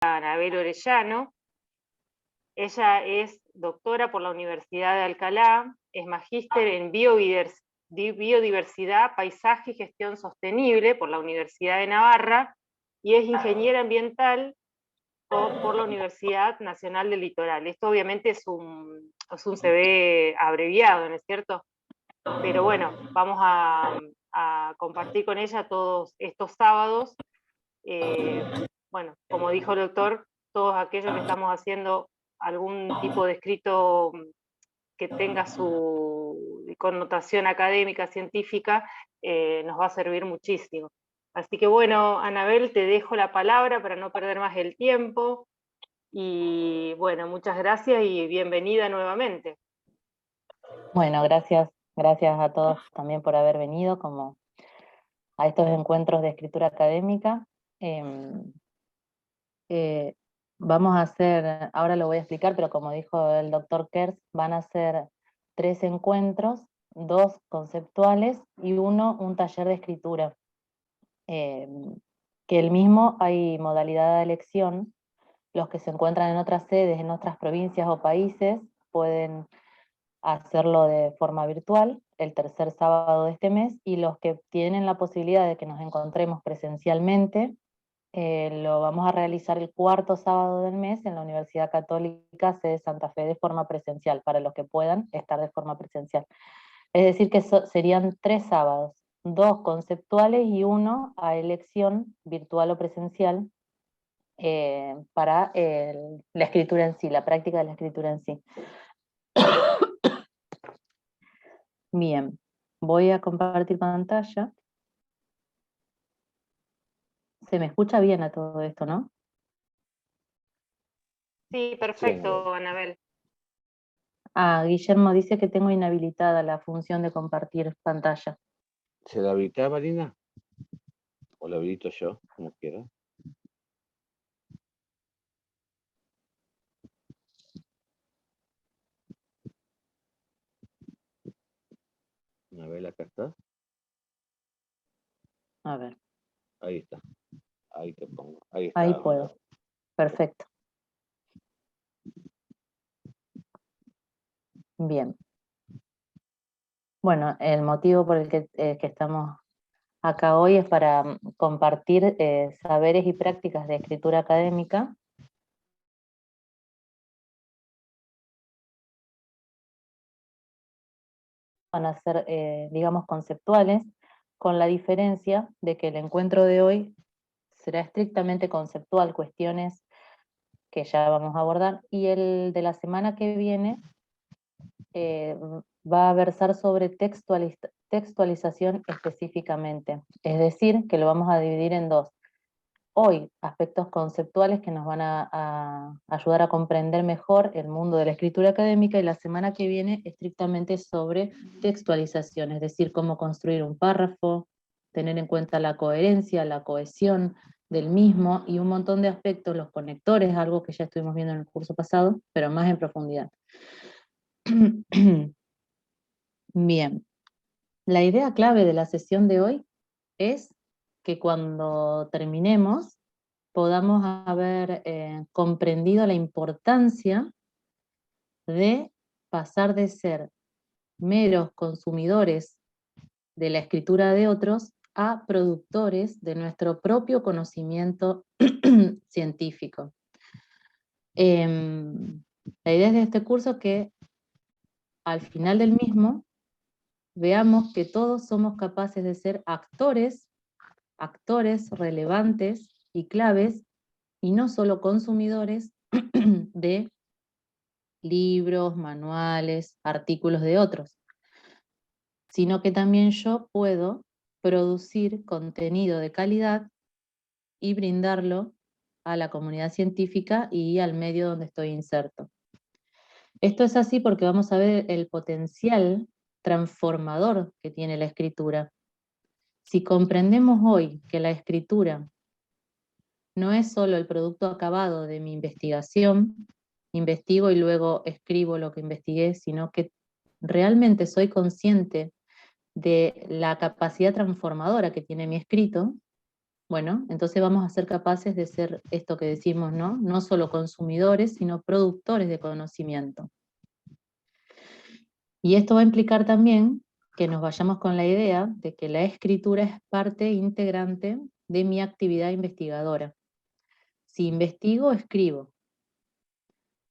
Anabel Orellano. Ella es doctora por la Universidad de Alcalá, es magíster en biodiversidad, paisaje y gestión sostenible por la Universidad de Navarra, y es ingeniera ambiental por la Universidad Nacional del Litoral. Esto obviamente es un CV abreviado, ¿no es cierto? Pero bueno, vamos a compartir con ella todos estos sábados. Bueno, como dijo el doctor, todos aquellos que estamos haciendo algún tipo de escrito que tenga su connotación académica, científica, nos va a servir muchísimo. Así que bueno, Anabel, te dejo la palabra para no perder más el tiempo. Y bueno, muchas gracias y bienvenida nuevamente. Bueno, gracias a todos también por haber venido como a estos encuentros de escritura académica. Vamos a hacer, ahora lo voy a explicar, pero como dijo el doctor Kers, van a ser 3 encuentros, 2 conceptuales y 1 un taller de escritura. Que el mismo hay modalidad de elección. Los que se encuentran en otras sedes, en otras provincias o países, pueden hacerlo de forma virtual el tercer sábado de este mes, y los que tienen la posibilidad de que nos encontremos presencialmente, lo vamos a realizar el cuarto sábado del mes en la Universidad Católica sede Santa Fe de forma presencial, para los que puedan estar de forma presencial. Es decir que serían 3 sábados, 2 conceptuales y 1 a elección virtual o presencial, para la escritura en sí, la práctica de la escritura en sí. Bien, voy a compartir pantalla. Se me escucha bien a todo esto, ¿no? Sí, perfecto, Anabel. Guillermo dice que tengo inhabilitada la función de compartir pantalla. ¿Se la habilita, Marina? ¿O la habilito yo, como quiera? Anabel, acá está. A ver. Ahí está. Ahí te pongo. Ahí está. Ahí puedo. Perfecto. Bien. Bueno, el motivo por el que estamos acá hoy es para compartir saberes y prácticas de escritura académica. Van a ser, digamos, conceptuales, con la diferencia de que el encuentro de hoy será estrictamente conceptual, cuestiones que ya vamos a abordar, y el de la semana que viene va a versar sobre textualización específicamente, es decir, que lo vamos a dividir en 2. Hoy, aspectos conceptuales que nos van a ayudar a comprender mejor el mundo de la escritura académica, y la semana que viene estrictamente sobre textualización, es decir, cómo construir un párrafo, tener en cuenta la coherencia, la cohesión del mismo, y un montón de aspectos, los conectores, algo que ya estuvimos viendo en el curso pasado, pero más en profundidad. Bien, la idea clave de la sesión de hoy es que cuando terminemos podamos haber comprendido la importancia de pasar de ser meros consumidores de la escritura de otros a productores de nuestro propio conocimiento científico. La idea de este curso es que al final del mismo veamos que todos somos capaces de ser actores relevantes y claves, y no solo consumidores de libros, manuales, artículos de otros, sino que también yo puedo producir contenido de calidad y brindarlo a la comunidad científica y al medio donde estoy inserto. Esto es así porque vamos a ver el potencial transformador que tiene la escritura. Si comprendemos hoy que la escritura no es solo el producto acabado de mi investigación, investigo y luego escribo lo que investigué, sino que realmente soy consciente de la capacidad transformadora que tiene mi escrito, Bueno, entonces vamos a ser capaces de ser esto que decimos, ¿no? No solo consumidores, sino productores de conocimiento. Y esto va a implicar también que nos vayamos con la idea de que la escritura es parte integrante de mi actividad investigadora. Si investigo, escribo.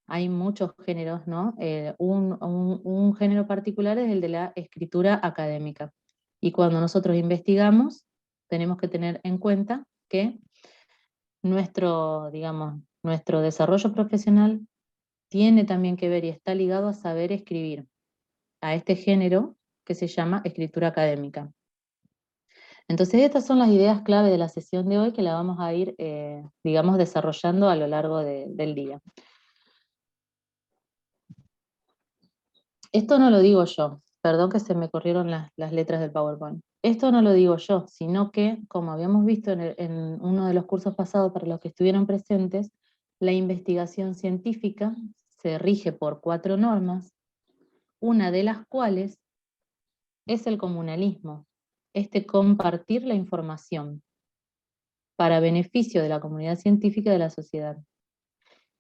Hay muchos géneros, ¿no? Un género particular es el de la escritura académica. Y cuando nosotros investigamos, tenemos que tener en cuenta que nuestro desarrollo profesional tiene también que ver y está ligado a saber escribir, a este género que se llama escritura académica. Entonces estas son las ideas clave de la sesión de hoy que la vamos a ir, desarrollando a lo largo del día. Esto no lo digo yo, perdón que se me corrieron las letras del PowerPoint. Esto no lo digo yo, sino que, como habíamos visto en uno de los cursos pasados para los que estuvieron presentes, la investigación científica se rige por 4 normas, una de las cuales es el comunalismo, compartir la información para beneficio de la comunidad científica y de la sociedad.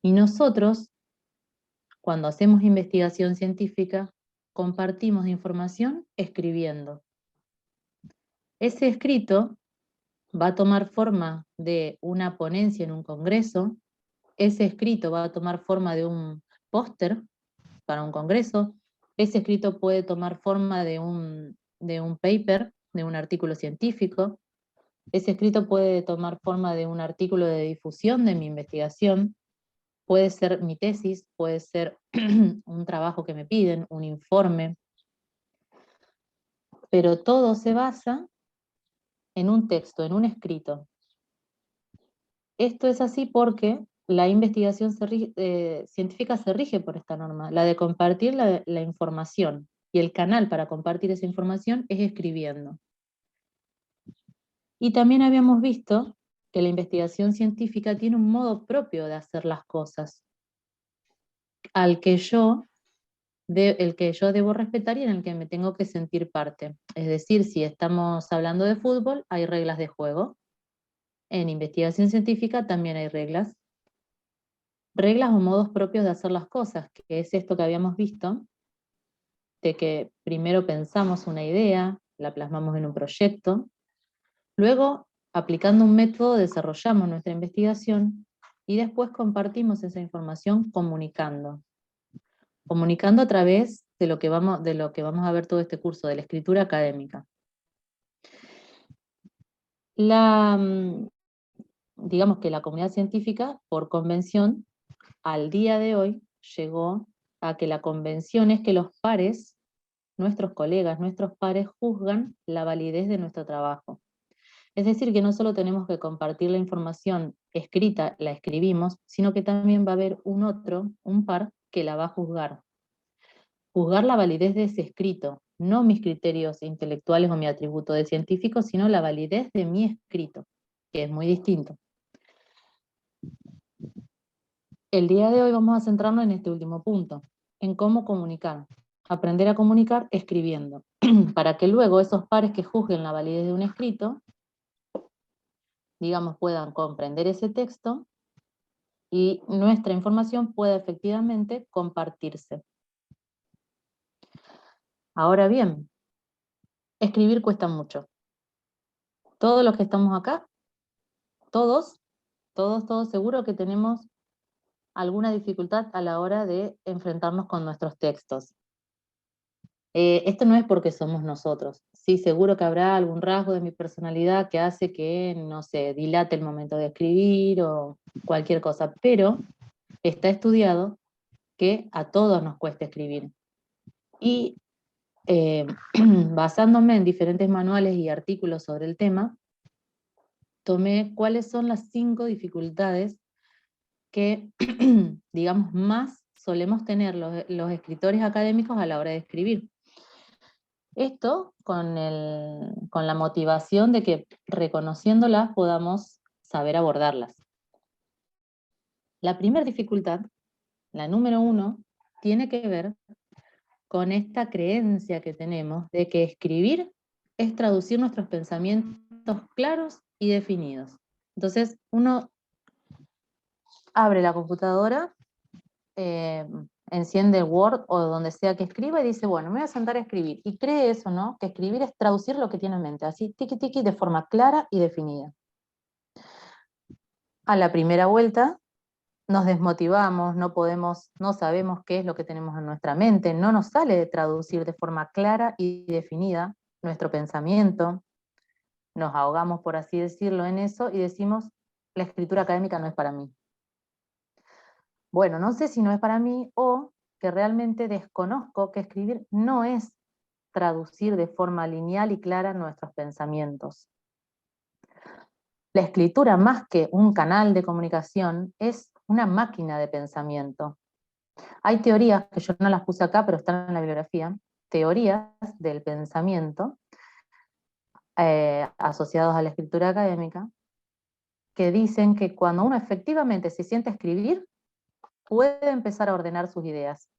Y nosotros, cuando hacemos investigación científica, compartimos información escribiendo. Ese escrito va a tomar forma de una ponencia en un congreso, ese escrito va a tomar forma de un póster para un congreso, ese escrito puede tomar forma de un paper, de un artículo científico, ese escrito puede tomar forma de un artículo de difusión de mi investigación, puede ser mi tesis, puede ser un trabajo que me piden, un informe, pero todo se basa en un texto, en un escrito. Esto es así porque la investigación científica se rige por esta norma, la de compartir la información, y el canal para compartir esa información es escribiendo. Y también habíamos visto que la investigación científica tiene un modo propio de hacer las cosas, el que yo debo respetar y en el que me tengo que sentir parte. Es decir, si estamos hablando de fútbol, hay reglas de juego. En investigación científica también hay reglas. Reglas o modos propios de hacer las cosas, que es esto que habíamos visto, de que primero pensamos una idea, la plasmamos en un proyecto, luego, aplicando un método, desarrollamos nuestra investigación y después compartimos esa información comunicando a través de lo que vamos a ver todo este curso, de la escritura académica. Digamos que la comunidad científica, por convención, al día de hoy, llegó a que la convención es que los pares, nuestros colegas, nuestros pares, juzgan la validez de nuestro trabajo. Es decir, que no solo tenemos que compartir la información escrita, la escribimos, sino que también va a haber un par, que la va a juzgar. Juzgar la validez de ese escrito, no mis criterios intelectuales o mi atributo de científico, sino la validez de mi escrito, que es muy distinto. El día de hoy vamos a centrarnos en este último punto, en cómo comunicar. Aprender a comunicar escribiendo, para que luego esos pares que juzguen la validez de un escrito, puedan comprender ese texto y nuestra información pueda efectivamente compartirse. Ahora bien, escribir cuesta mucho. Todos los que estamos acá, todos seguro que tenemos alguna dificultad a la hora de enfrentarnos con nuestros textos. Esto no es porque somos nosotros. Sí, seguro que habrá algún rasgo de mi personalidad que hace que, no sé, dilate el momento de escribir o cualquier cosa, pero está estudiado que a todos nos cuesta escribir. Y basándome en diferentes manuales y artículos sobre el tema, tomé cuáles son las 5 dificultades que, más solemos tener los escritores académicos a la hora de escribir. Esto con la motivación de que, reconociéndolas, podamos saber abordarlas. La primera dificultad, la número 1, tiene que ver con esta creencia que tenemos de que escribir es traducir nuestros pensamientos claros y definidos. Entonces, uno abre la computadora, enciende el Word o donde sea que escriba y dice, bueno, me voy a sentar a escribir. Y cree eso, ¿no? Que escribir es traducir lo que tiene en mente, así, tiqui, tiqui, de forma clara y definida. A la primera vuelta nos desmotivamos, no sabemos qué es lo que tenemos en nuestra mente, no nos sale de traducir de forma clara y definida nuestro pensamiento, nos ahogamos, por así decirlo, en eso y decimos, la escritura académica no es para mí. Bueno, no sé si no es para mí o que realmente desconozco que escribir no es traducir de forma lineal y clara nuestros pensamientos. La escritura, más que un canal de comunicación, es una máquina de pensamiento. Hay teorías, que yo no las puse acá, pero están en la bibliografía, teorías del pensamiento asociados a la escritura académica, que dicen que cuando uno efectivamente se siente a escribir, puede empezar a ordenar sus ideas.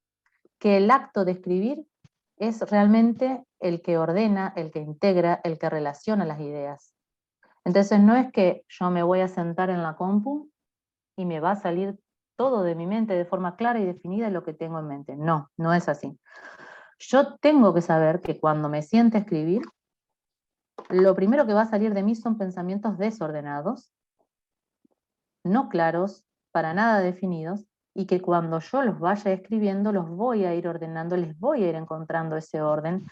Que el acto de escribir es realmente el que ordena, el que integra, el que relaciona las ideas. Entonces no es que yo me voy a sentar en la compu y me va a salir todo de mi mente de forma clara y definida lo que tengo en mente. No, no es así. Yo tengo que saber que cuando me siente a escribir, lo primero que va a salir de mí son pensamientos desordenados, no claros, para nada definidos, y que cuando yo los vaya escribiendo, los voy a ir ordenando, les voy a ir encontrando ese orden,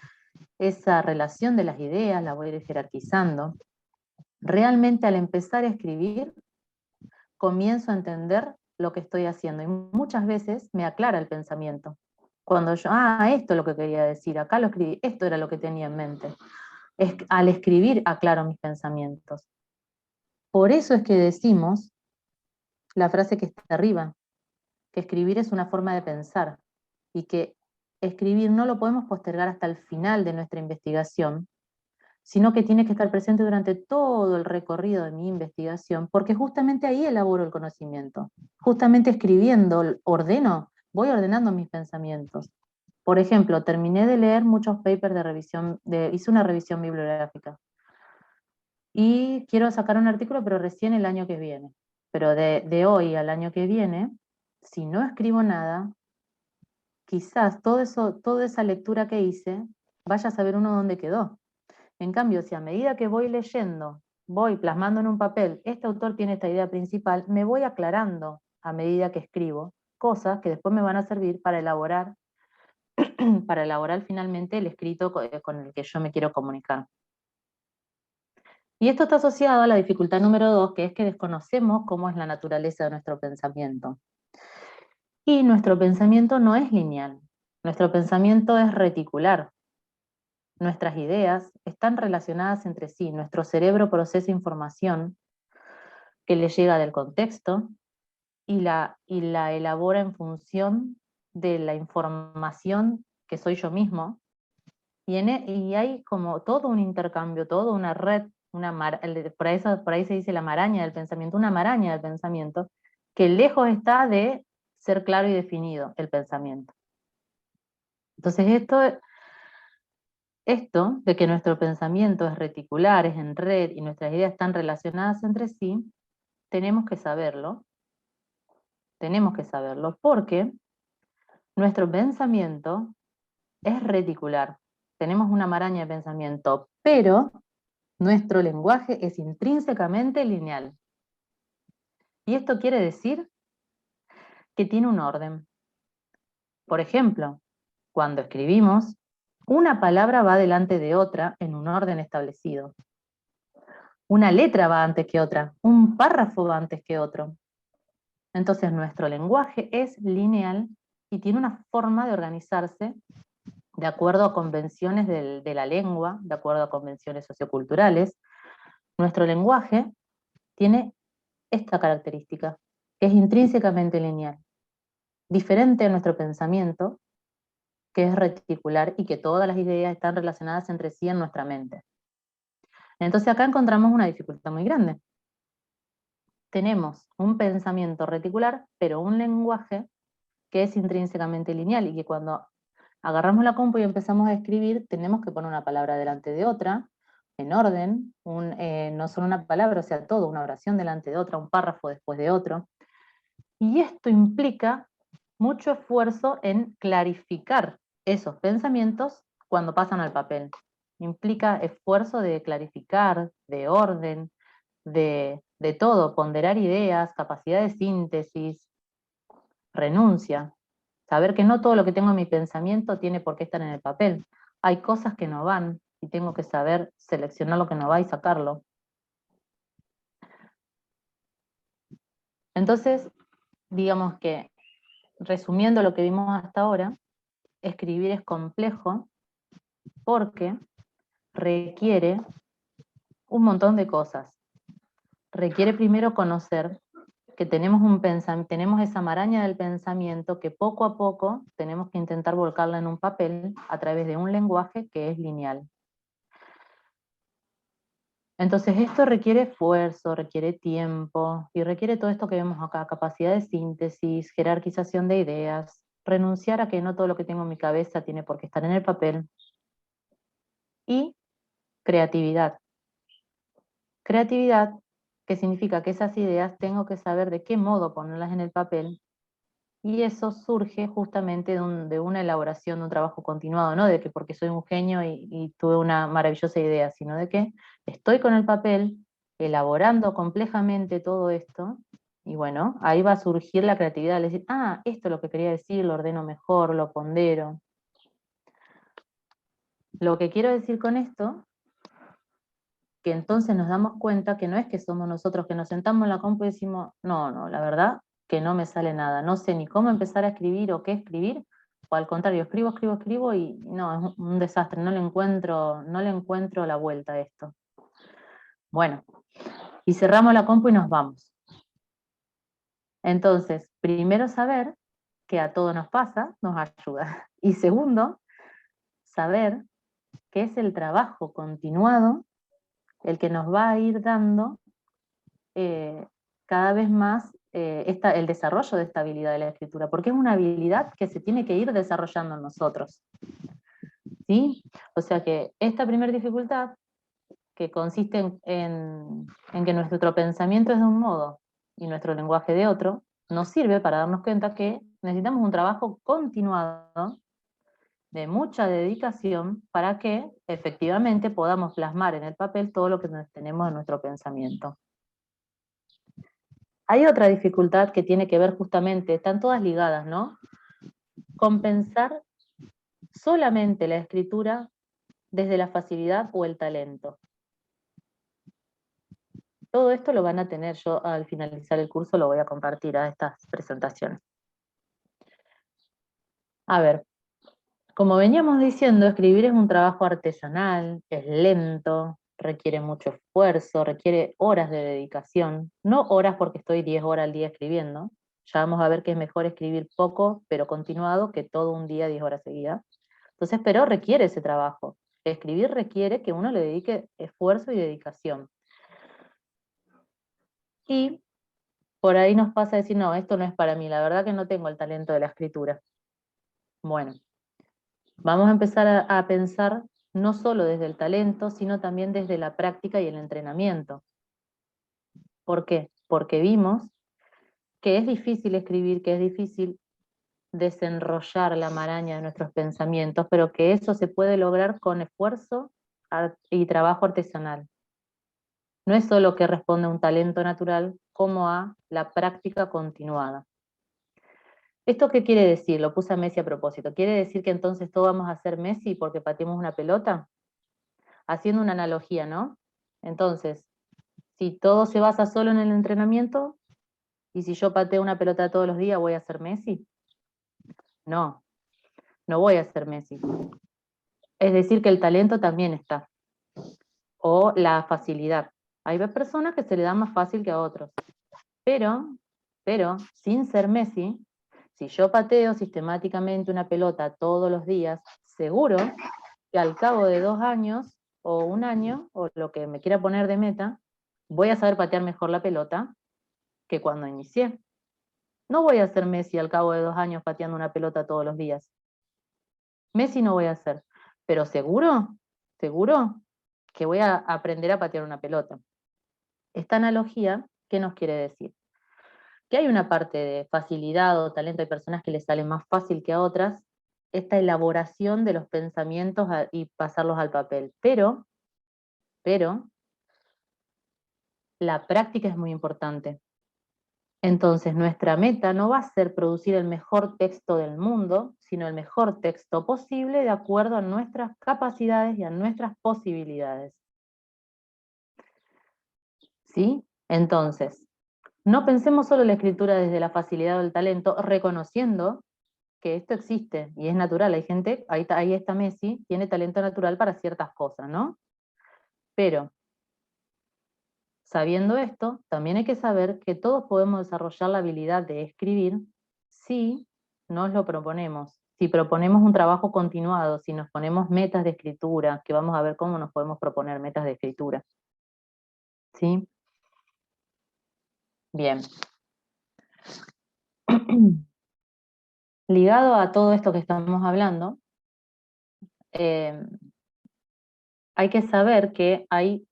esa relación de las ideas, la voy a ir jerarquizando. Realmente al empezar a escribir, comienzo a entender lo que estoy haciendo, y muchas veces me aclara el pensamiento. Cuando yo, esto es lo que quería decir, acá lo escribí, esto era lo que tenía en mente. Al escribir aclaro mis pensamientos. Por eso es que decimos la frase que está arriba, que escribir es una forma de pensar, y que escribir no lo podemos postergar hasta el final de nuestra investigación, sino que tiene que estar presente durante todo el recorrido de mi investigación, porque justamente ahí elaboro el conocimiento. Justamente escribiendo, voy ordenando mis pensamientos. Por ejemplo, terminé de leer muchos papers de revisión, hice una revisión bibliográfica, y quiero sacar un artículo, pero recién el año que viene. Pero de hoy al año que viene, si no escribo nada, quizás toda esa lectura que hice, vaya a saber uno dónde quedó. En cambio, si a medida que voy leyendo, voy plasmando en un papel, este autor tiene esta idea principal, me voy aclarando a medida que escribo, cosas que después me van a servir para elaborar, finalmente el escrito con el que yo me quiero comunicar. Y esto está asociado a la dificultad número 2, que es que desconocemos cómo es la naturaleza de nuestro pensamiento. Y nuestro pensamiento no es lineal, nuestro pensamiento es reticular. Nuestras ideas están relacionadas entre sí, nuestro cerebro procesa información que le llega del contexto y la elabora en función de la información que soy yo mismo, y hay como todo un intercambio, toda una red, por ahí se dice la maraña del pensamiento, una maraña del pensamiento, que lejos está de ser claro y definido el pensamiento. Entonces esto de que nuestro pensamiento es reticular, es en red, y nuestras ideas están relacionadas entre sí, tenemos que saberlo porque nuestro pensamiento es reticular, tenemos una maraña de pensamiento, pero nuestro lenguaje es intrínsecamente lineal. Y esto quiere decir que tiene un orden. Por ejemplo, cuando escribimos, una palabra va delante de otra en un orden establecido. Una letra va antes que otra, un párrafo va antes que otro. Entonces nuestro lenguaje es lineal y tiene una forma de organizarse de acuerdo a convenciones de la lengua, de acuerdo a convenciones socioculturales. Nuestro lenguaje tiene esta característica, que es intrínsecamente lineal, diferente a nuestro pensamiento, que es reticular y que todas las ideas están relacionadas entre sí en nuestra mente. Entonces acá encontramos una dificultad muy grande. Tenemos un pensamiento reticular, pero un lenguaje que es intrínsecamente lineal, y que cuando agarramos la compu y empezamos a escribir, tenemos que poner una palabra delante de otra, en orden, no solo una palabra, o sea, todo, una oración delante de otra, un párrafo después de otro. Y esto implica mucho esfuerzo en clarificar esos pensamientos cuando pasan al papel. Implica esfuerzo de clarificar, de orden, de todo, ponderar ideas, capacidad de síntesis, renuncia. Saber que no todo lo que tengo en mi pensamiento tiene por qué estar en el papel. Hay cosas que no van y tengo que saber seleccionar lo que no va y sacarlo. Entonces, digamos que, resumiendo lo que vimos hasta ahora, escribir es complejo porque requiere un montón de cosas. Requiere primero conocer que tenemos tenemos esa maraña del pensamiento que poco a poco tenemos que intentar volcarla en un papel a través de un lenguaje que es lineal. Entonces esto requiere esfuerzo, requiere tiempo y requiere todo esto que vemos acá: capacidad de síntesis, jerarquización de ideas, renunciar a que no todo lo que tengo en mi cabeza tiene por qué estar en el papel, y creatividad. Creatividad, que significa que esas ideas tengo que saber de qué modo ponerlas en el papel, y eso surge justamente de una elaboración, de un trabajo continuado, no de que porque soy un genio y tuve una maravillosa idea, sino de que estoy con el papel elaborando complejamente todo esto, y bueno, ahí va a surgir la creatividad, decir, ah, esto es lo que quería decir, lo ordeno mejor, lo pondero. Lo que quiero decir con esto, que entonces nos damos cuenta que no es que somos nosotros que nos sentamos en la compu y decimos, no, la verdad que no me sale nada, no sé ni cómo empezar a escribir o qué escribir, o al contrario, escribo y no, es un desastre, no le encuentro la vuelta a esto. Bueno, y cerramos la compu y nos vamos. Entonces, primero, saber que a todo nos pasa, nos ayuda. Y segundo, saber que es el trabajo continuado el que nos va a ir dando cada vez más el desarrollo de esta habilidad de la escritura, porque es una habilidad que se tiene que ir desarrollando en nosotros. ¿Sí? O sea que esta primera dificultad, que consiste en que nuestro pensamiento es de un modo y nuestro lenguaje de otro, nos sirve para darnos cuenta que necesitamos un trabajo continuado de mucha dedicación para que efectivamente podamos plasmar en el papel todo lo que tenemos en nuestro pensamiento. Hay otra dificultad que tiene que ver justamente, están todas ligadas, ¿no? Compensar solamente la escritura desde la facilidad o el talento. Todo esto lo van a tener, yo al finalizar el curso lo voy a compartir a estas presentaciones. A ver, como veníamos diciendo, escribir es un trabajo artesanal, es lento, requiere mucho esfuerzo, requiere horas de dedicación, no horas porque estoy 10 horas al día escribiendo. Ya vamos a ver que es mejor escribir poco, pero continuado, que todo un día 10 horas seguidas. Entonces, pero requiere ese trabajo. Escribir requiere que uno le dedique esfuerzo y dedicación. Y por ahí nos pasa a decir, no, esto no es para mí, la verdad que no tengo el talento de la escritura. Bueno, vamos a empezar a pensar no solo desde el talento, sino también desde la práctica y el entrenamiento. ¿Por qué? Porque vimos que es difícil escribir, que es difícil desenrollar la maraña de nuestros pensamientos, pero que eso se puede lograr con esfuerzo y trabajo artesanal. No es solo que responde a un talento natural, como a la práctica continuada. ¿Esto qué quiere decir? Lo puse a Messi a propósito. ¿Quiere decir que entonces todos vamos a ser Messi porque pateemos una pelota? Haciendo una analogía, ¿no? Entonces, si todo se basa solo en el entrenamiento, y si yo pateo una pelota todos los días, ¿voy a ser Messi? No, no voy a ser Messi. Es decir, que el talento también está. O la facilidad. Hay personas que se le da más fácil que a otros. Pero, sin ser Messi, si yo pateo sistemáticamente una pelota todos los días, seguro que al cabo de 2 años, o 1 año, o lo que me quiera poner de meta, voy a saber patear mejor la pelota que cuando inicié. No voy a ser Messi al cabo de 2 años pateando una pelota todos los días. Messi no voy a ser. Pero seguro que voy a aprender a patear una pelota. Esta analogía, ¿qué nos quiere decir? Que hay una parte de facilidad o talento, hay personas que les sale más fácil que a otras, esta elaboración de los pensamientos y pasarlos al papel. Pero, la práctica es muy importante. Entonces, nuestra meta no va a ser producir el mejor texto del mundo, sino el mejor texto posible de acuerdo a nuestras capacidades y a nuestras posibilidades. ¿Sí? Entonces, no pensemos solo en la escritura desde la facilidad o el talento, reconociendo que esto existe y es natural. Hay gente, ahí está Messi, tiene talento natural para ciertas cosas, ¿no? Pero, sabiendo esto, también hay que saber que todos podemos desarrollar la habilidad de escribir si nos lo proponemos, si proponemos un trabajo continuado, si nos ponemos metas de escritura, que vamos a ver cómo nos podemos proponer metas de escritura. ¿Sí? Bien. Ligado a todo esto que estamos hablando, hay que saber que hay,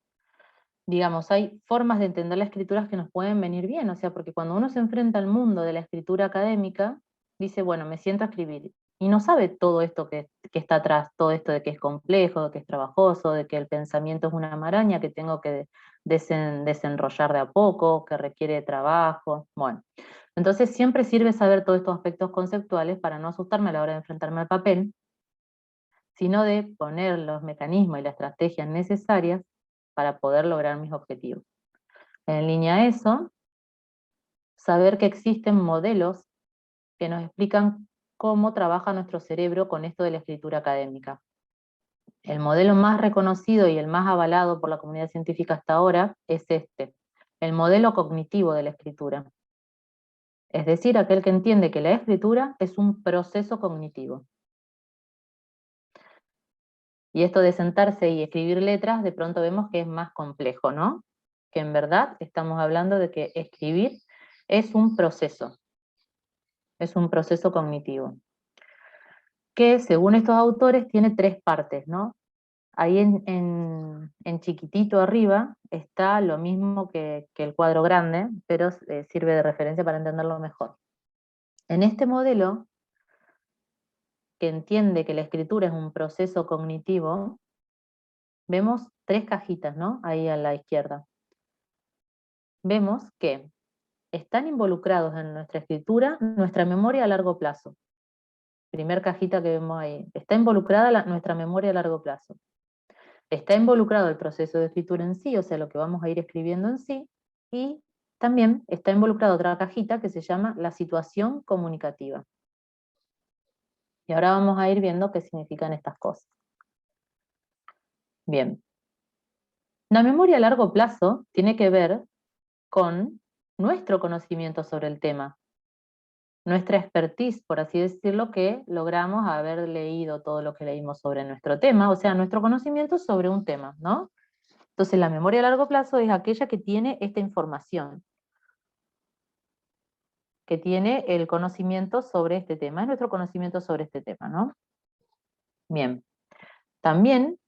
digamos, hay formas de entender las escrituras que nos pueden venir bien, o sea, porque cuando uno se enfrenta al mundo de la escritura académica, dice, bueno, me siento a escribir, y no sabe todo esto que está atrás, todo esto de que es complejo, de que es trabajoso, de que el pensamiento es una maraña que tengo que desenrollar de a poco, que requiere trabajo, bueno. Entonces siempre sirve saber todos estos aspectos conceptuales para no asustarme a la hora de enfrentarme al papel, sino de poner los mecanismos y las estrategias necesarias para poder lograr mis objetivos. En línea a eso, saber que existen modelos que nos explican cómo trabaja nuestro cerebro con esto de la escritura académica. El modelo más reconocido y el más avalado por la comunidad científica hasta ahora es este, el modelo cognitivo de la escritura. Es decir, aquel que entiende que la escritura es un proceso cognitivo. Y esto de sentarse y escribir letras, de pronto vemos que es más complejo, ¿no? Que en verdad estamos hablando de que escribir es un proceso cognitivo, que según estos autores tiene 3 partes, ¿no? Ahí en chiquitito arriba está lo mismo que el cuadro grande, pero sirve de referencia para entenderlo mejor. En este modelo, que entiende que la escritura es un proceso cognitivo, vemos 3 cajitas, ¿no? Ahí a la izquierda. Vemos que están involucrados en nuestra escritura nuestra memoria a largo plazo. Primer cajita que vemos ahí. Está involucrada nuestra memoria a largo plazo. Está involucrado el proceso de escritura en sí, o sea, lo que vamos a ir escribiendo en sí, y también está involucrada otra cajita que se llama la situación comunicativa. Y ahora vamos a ir viendo qué significan estas cosas. Bien. La memoria a largo plazo tiene que ver con nuestro conocimiento sobre el tema, nuestra expertise, por así decirlo, que logramos haber leído todo lo que leímos sobre nuestro tema, o sea, nuestro conocimiento sobre un tema, ¿no? Entonces la memoria a largo plazo es aquella que tiene esta información, que tiene el conocimiento sobre este tema, es nuestro conocimiento sobre este tema, ¿no? Bien. También,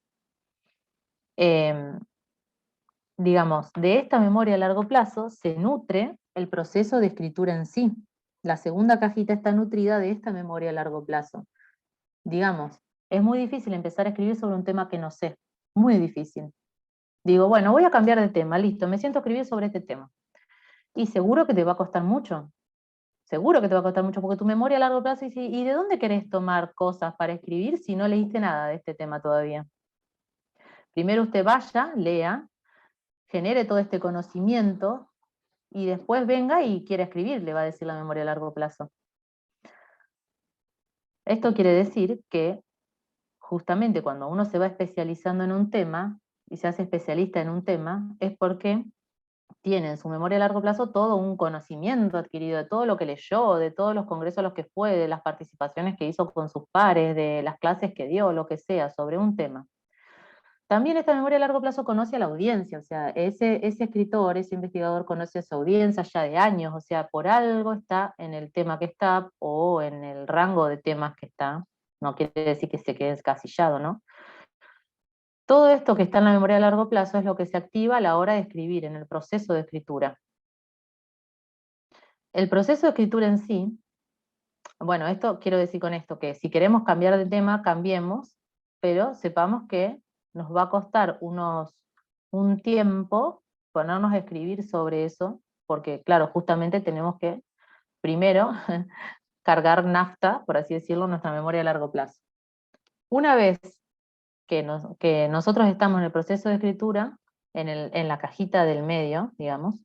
digamos, de esta memoria a largo plazo se nutre el proceso de escritura en sí. La segunda cajita está nutrida de esta memoria a largo plazo. Digamos, es muy difícil empezar a escribir sobre un tema que no sé, muy difícil. Digo, bueno, voy a cambiar de tema, listo, me siento a escribir sobre este tema. Y seguro que te va a costar mucho. Seguro que te va a costar mucho, porque tu memoria a largo plazo dice, ¿y de dónde querés tomar cosas para escribir si no leíste nada de este tema todavía? Primero usted vaya, lea, genere todo este conocimiento, y después venga y quiera escribir, le va a decir la memoria a largo plazo. Esto quiere decir que justamente cuando uno se va especializando en un tema, y se hace especialista en un tema, es porque tiene en su memoria a largo plazo todo un conocimiento adquirido de todo lo que leyó, de todos los congresos a los que fue, de las participaciones que hizo con sus pares, de las clases que dio, lo que sea, sobre un tema. También esta memoria a largo plazo conoce a la audiencia, o sea, ese escritor, ese investigador conoce a su audiencia ya de años, o sea, por algo está en el tema que está, o en el rango de temas que está, no quiere decir que se quede encasillado, ¿no? Todo esto que está en la memoria a largo plazo es lo que se activa a la hora de escribir, en el proceso de escritura. El proceso de escritura en sí, bueno, esto quiero decir con esto, que si queremos cambiar de tema, cambiemos, pero sepamos que nos va a costar un tiempo ponernos a escribir sobre eso, porque claro, justamente tenemos que primero cargar nafta, por así decirlo, en nuestra memoria a largo plazo. Una vez que nosotros estamos en el proceso de escritura, en la cajita del medio, digamos,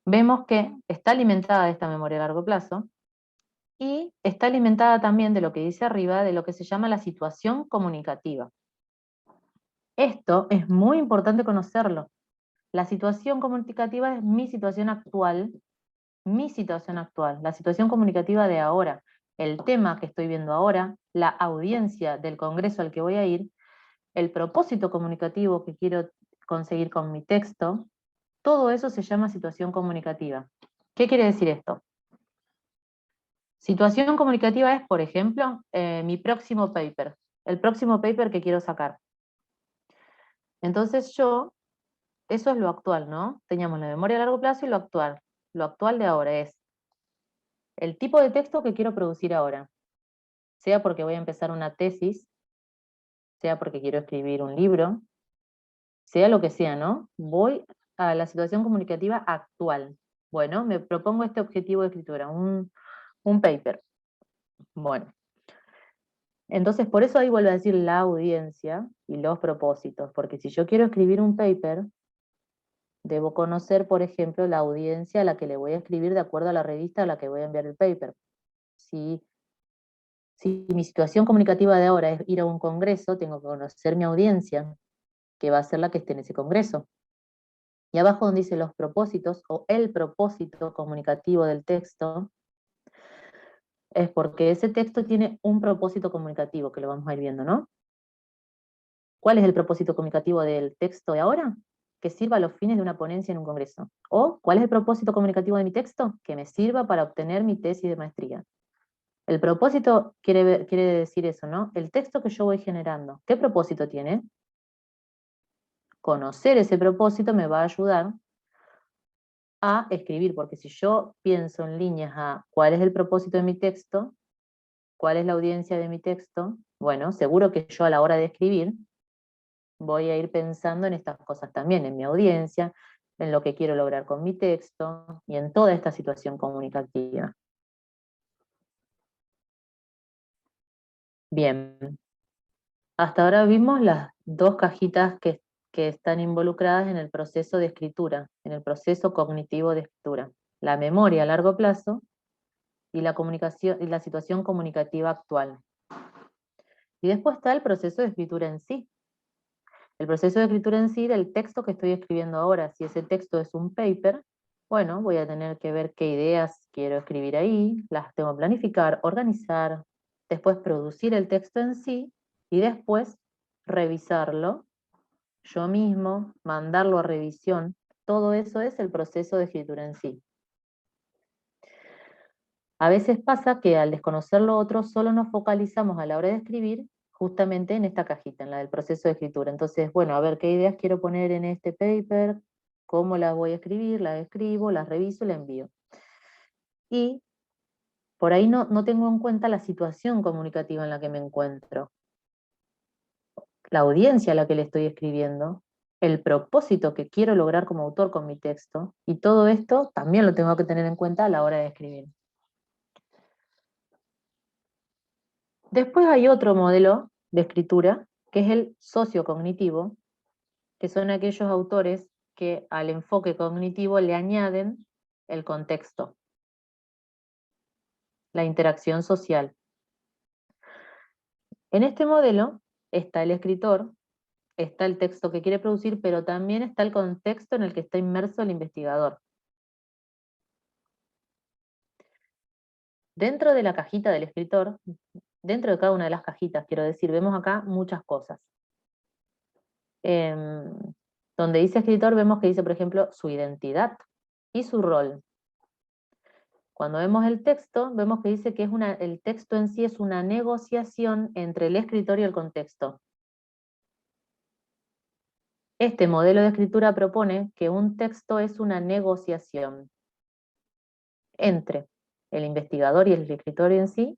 vemos que está alimentada esta memoria a largo plazo, y está alimentada también de lo que dice arriba, de lo que se llama la situación comunicativa. Esto es muy importante conocerlo. La situación comunicativa es mi situación actual, la situación comunicativa de ahora, el tema que estoy viendo ahora, la audiencia del congreso al que voy a ir, el propósito comunicativo que quiero conseguir con mi texto, todo eso se llama situación comunicativa. ¿Qué quiere decir esto? Situación comunicativa es, por ejemplo, mi próximo paper, el próximo paper que quiero sacar. Entonces eso es lo actual, ¿no? Teníamos la memoria a largo plazo y lo actual. Lo actual de ahora es el tipo de texto que quiero producir ahora, sea porque voy a empezar una tesis, sea porque quiero escribir un libro, sea lo que sea, ¿no? Voy a la situación comunicativa actual. Bueno, me propongo este objetivo de escritura, un paper. Bueno, entonces por eso ahí vuelvo a decir la audiencia y los propósitos, porque si yo quiero escribir un paper, debo conocer, por ejemplo, la audiencia a la que le voy a escribir de acuerdo a la revista a la que voy a enviar el paper. Si mi situación comunicativa de ahora es ir a un congreso, tengo que conocer mi audiencia, que va a ser la que esté en ese congreso. Y abajo donde dice los propósitos, o el propósito comunicativo del texto, es porque ese texto tiene un propósito comunicativo, que lo vamos a ir viendo, ¿no? ¿Cuál es el propósito comunicativo del texto de ahora? Que sirva a los fines de una ponencia en un congreso. ¿O cuál es el propósito comunicativo de mi texto? Que me sirva para obtener mi tesis de maestría. El propósito quiere decir eso, ¿no? El texto que yo voy generando, ¿qué propósito tiene? Conocer ese propósito me va a ayudar a escribir, porque si yo pienso en líneas a cuál es el propósito de mi texto, cuál es la audiencia de mi texto, bueno, seguro que yo a la hora de escribir voy a ir pensando en estas cosas también, en mi audiencia, en lo que quiero lograr con mi texto y en toda esta situación comunicativa. Bien, hasta ahora vimos las dos cajitas que están involucradas en el proceso de escritura, en el proceso cognitivo de escritura. La memoria a largo plazo y la comunicación y la situación comunicativa actual. Y después está el proceso de escritura en sí. El proceso de escritura en sí del texto que estoy escribiendo ahora. Si ese texto es un paper, bueno, voy a tener que ver qué ideas quiero escribir ahí, las tengo que planificar, organizar, después producir el texto en sí y después revisarlo yo mismo, mandarlo a revisión. Todo eso es el proceso de escritura en sí. A veces pasa que al desconocer lo otro solo nos focalizamos a la hora de escribir justamente en esta cajita, en la del proceso de escritura. Entonces, bueno, a ver qué ideas quiero poner en este paper, cómo las voy a escribir, las escribo, las reviso y las envío. Y por ahí no tengo en cuenta la situación comunicativa en la que me encuentro, la audiencia a la que le estoy escribiendo, el propósito que quiero lograr como autor con mi texto, y todo esto también lo tengo que tener en cuenta a la hora de escribir. Después hay otro modelo de escritura, que es el sociocognitivo, que son aquellos autores que al enfoque cognitivo le añaden el contexto, la interacción social. En este modelo está el escritor, está el texto que quiere producir, pero también está el contexto en el que está inmerso el investigador. Dentro de la cajita del escritor, dentro de cada una de las cajitas, quiero decir, vemos acá muchas cosas. Donde dice escritor vemos que dice, por ejemplo, su identidad y su rol. Cuando vemos el texto, vemos que dice que el texto en sí es una negociación entre el escritor y el contexto. Este modelo de escritura propone que un texto es una negociación entre el investigador y el escritor en sí,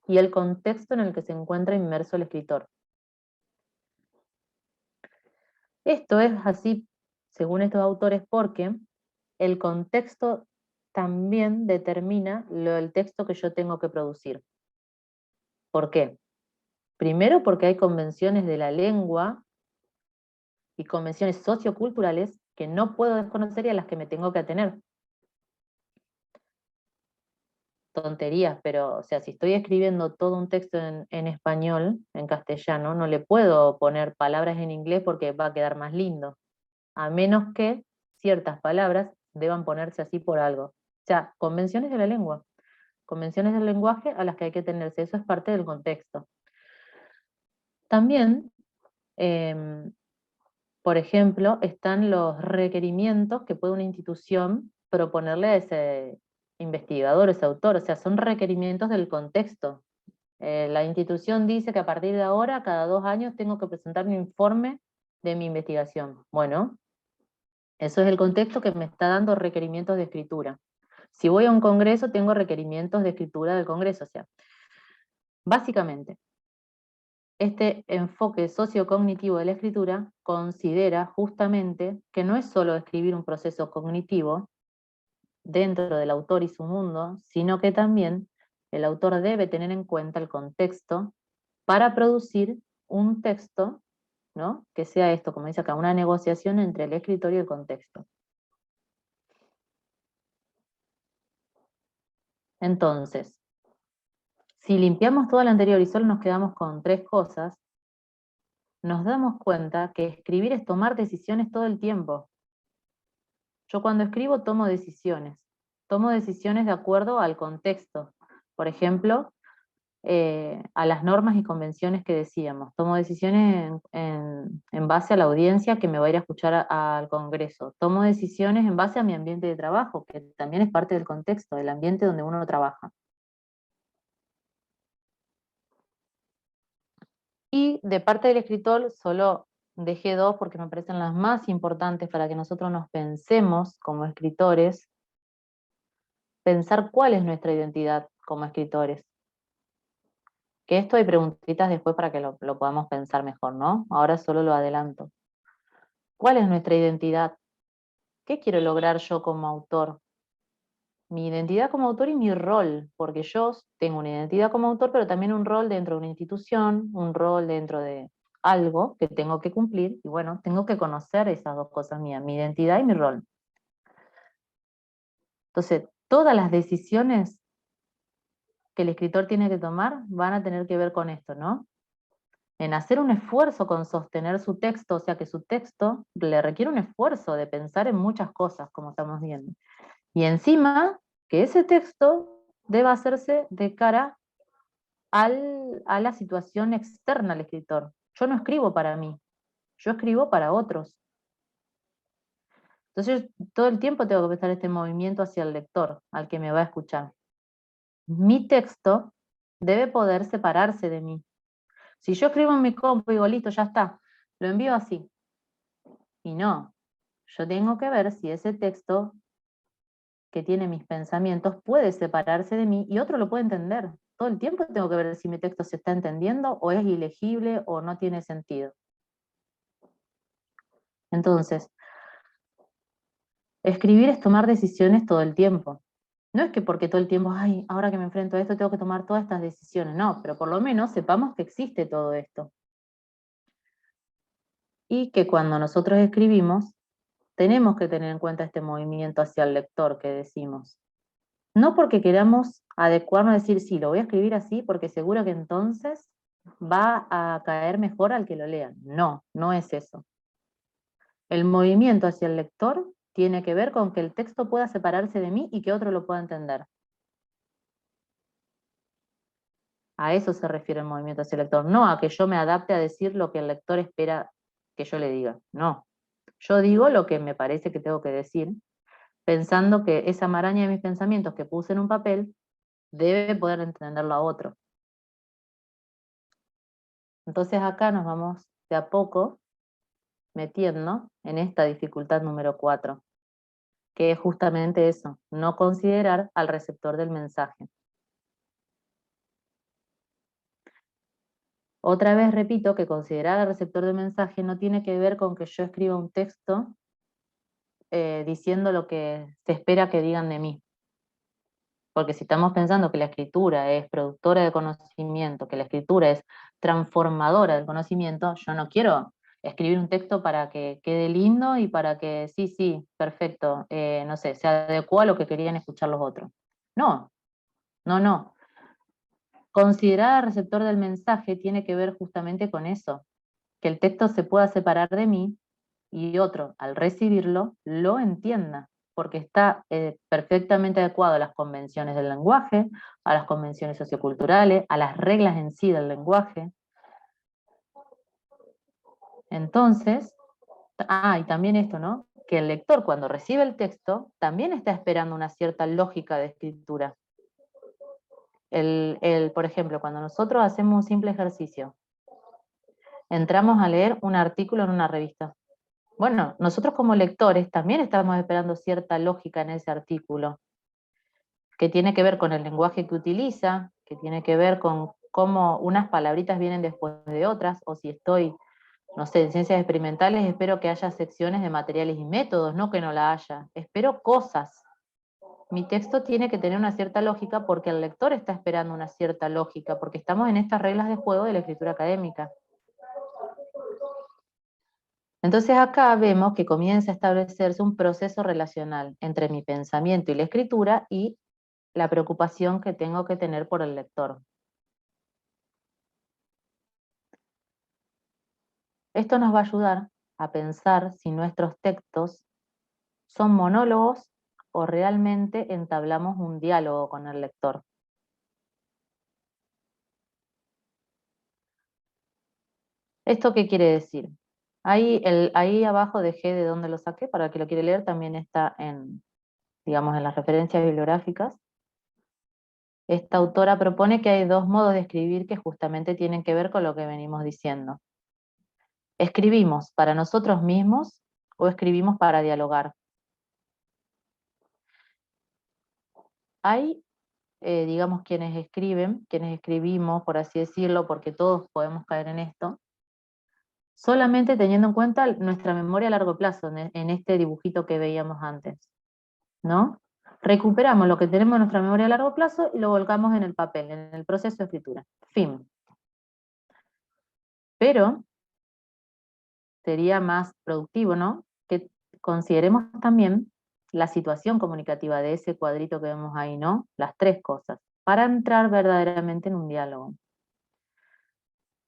y el contexto en el que se encuentra inmerso el escritor. Esto es así, según estos autores, porque el contexto también determina el texto que yo tengo que producir. ¿Por qué? Primero porque hay convenciones de la lengua y convenciones socioculturales que no puedo desconocer y a las que me tengo que atener. Tonterías, pero o sea, si estoy escribiendo todo un texto en español, en castellano, no le puedo poner palabras en inglés porque va a quedar más lindo, a menos que ciertas palabras deban ponerse así por algo. O sea, convenciones de la lengua, convenciones del lenguaje a las que hay que tenerse, eso es parte del contexto. También, por ejemplo, están los requerimientos que puede una institución proponerle a ese investigador, ese autor, o sea, son requerimientos del contexto. La institución dice que a partir de ahora, cada 2 años, tengo que presentar un informe de mi investigación. Bueno, eso es el contexto que me está dando requerimientos de escritura. Si voy a un congreso, tengo requerimientos de escritura del congreso. O sea, básicamente, este enfoque sociocognitivo de la escritura considera justamente que no es solo escribir un proceso cognitivo dentro del autor y su mundo, sino que también el autor debe tener en cuenta el contexto para producir un texto, ¿no?, que sea esto, como dice acá, una negociación entre el escritor y el contexto. Entonces, si limpiamos todo lo anterior y solo nos quedamos con 3 cosas, nos damos cuenta que escribir es tomar decisiones todo el tiempo. Yo cuando escribo tomo decisiones de acuerdo al contexto. Por ejemplo, a las normas y convenciones que decíamos. Tomo decisiones en base a la audiencia que me va a ir a escuchar al Congreso. Tomo decisiones en base a mi ambiente de trabajo, que también es parte del contexto, del ambiente donde uno trabaja. Y de parte del escritor solo dejé 2 porque me parecen las más importantes para que nosotros nos pensemos como escritores, pensar cuál es nuestra identidad como escritores. Que esto hay preguntitas después para que lo podamos pensar mejor, ¿no? Ahora solo lo adelanto. ¿Cuál es nuestra identidad? ¿Qué quiero lograr yo como autor? Mi identidad como autor y mi rol, porque yo tengo una identidad como autor, pero también un rol dentro de una institución, un rol dentro de algo que tengo que cumplir, y bueno, tengo que conocer esas 2 cosas mías, mi identidad y mi rol. Entonces, todas las decisiones que el escritor tiene que tomar van a tener que ver con esto, ¿no? En hacer un esfuerzo con sostener su texto, o sea que su texto le requiere un esfuerzo de pensar en muchas cosas, como estamos viendo. Y encima, que ese texto deba hacerse de cara a la situación externa al escritor. Yo no escribo para mí, yo escribo para otros. Entonces, todo el tiempo tengo que pensar este movimiento hacia el lector, al que me va a escuchar. Mi texto debe poder separarse de mí. Si yo escribo en mi compu y digo, listo, ya está, lo envío así. Y no, yo tengo que ver si ese texto que tiene mis pensamientos puede separarse de mí y otro lo puede entender. Todo el tiempo tengo que ver si mi texto se está entendiendo o es ilegible o no tiene sentido. Entonces, escribir es tomar decisiones todo el tiempo. No es que porque todo el tiempo, ay, ahora que me enfrento a esto tengo que tomar todas estas decisiones. No, pero por lo menos sepamos que existe todo esto. Y que cuando nosotros escribimos, tenemos que tener en cuenta este movimiento hacia el lector que decimos. No porque queramos adecuarnos a decir, sí, lo voy a escribir así porque seguro que entonces va a caer mejor al que lo lea. No, no es eso. El movimiento hacia el lector tiene que ver con que el texto pueda separarse de mí y que otro lo pueda entender. A eso se refiere el movimiento hacia el lector, no a que yo me adapte a decir lo que el lector espera que yo le diga. No, yo digo lo que me parece que tengo que decir, pensando que esa maraña de mis pensamientos que puse en un papel debe poder entenderlo a otro. Entonces acá nos vamos de a poco metiendo en esta dificultad número 4, que es justamente eso, no considerar al receptor del mensaje. Otra vez repito que considerar al receptor del mensaje no tiene que ver con que yo escriba un texto diciendo lo que se espera que digan de mí. Porque si estamos pensando que la escritura es productora de conocimiento, que la escritura es transformadora del conocimiento, yo no quiero escribir un texto para que quede lindo y para que sí, perfecto, no sé, se adecue a lo que querían escuchar los otros. No. Considerar al receptor del mensaje tiene que ver justamente con eso, que el texto se pueda separar de mí y otro, al recibirlo, lo entienda, porque está perfectamente adecuado a las convenciones del lenguaje, a las convenciones socioculturales, a las reglas en sí del lenguaje. Entonces, y también esto, ¿no? Que el lector cuando recibe el texto también está esperando una cierta lógica de escritura. Por ejemplo, cuando nosotros hacemos un simple ejercicio, entramos a leer un artículo en una revista. Bueno, nosotros como lectores también estamos esperando cierta lógica en ese artículo, que tiene que ver con el lenguaje que utiliza, que tiene que ver con cómo unas palabritas vienen después de otras, o si estoy, no sé, en ciencias experimentales, espero que haya secciones de materiales y métodos, no que no la haya. Espero cosas. Mi texto tiene que tener una cierta lógica porque el lector está esperando una cierta lógica, porque estamos en estas reglas de juego de la escritura académica. Entonces acá vemos que comienza a establecerse un proceso relacional entre mi pensamiento y la escritura y la preocupación que tengo que tener por el lector. Esto nos va a ayudar a pensar si nuestros textos son monólogos o realmente entablamos un diálogo con el lector. ¿Esto qué quiere decir? Ahí abajo dejé de dónde lo saqué, para el que lo quiere leer también está en, digamos, en las referencias bibliográficas. Esta autora propone que hay dos modos de escribir que justamente tienen que ver con lo que venimos diciendo. ¿Escribimos para nosotros mismos o escribimos para dialogar? Hay, digamos, quienes escribimos, por así decirlo, porque todos podemos caer en esto, solamente teniendo en cuenta nuestra memoria a largo plazo, en este dibujito que veíamos antes, ¿no? Recuperamos lo que tenemos en nuestra memoria a largo plazo y lo volcamos en el papel, en el proceso de escritura. Fin. Pero sería más productivo, ¿no? Que consideremos también la situación comunicativa de ese cuadrito que vemos ahí, ¿no? Las tres cosas, para entrar verdaderamente en un diálogo.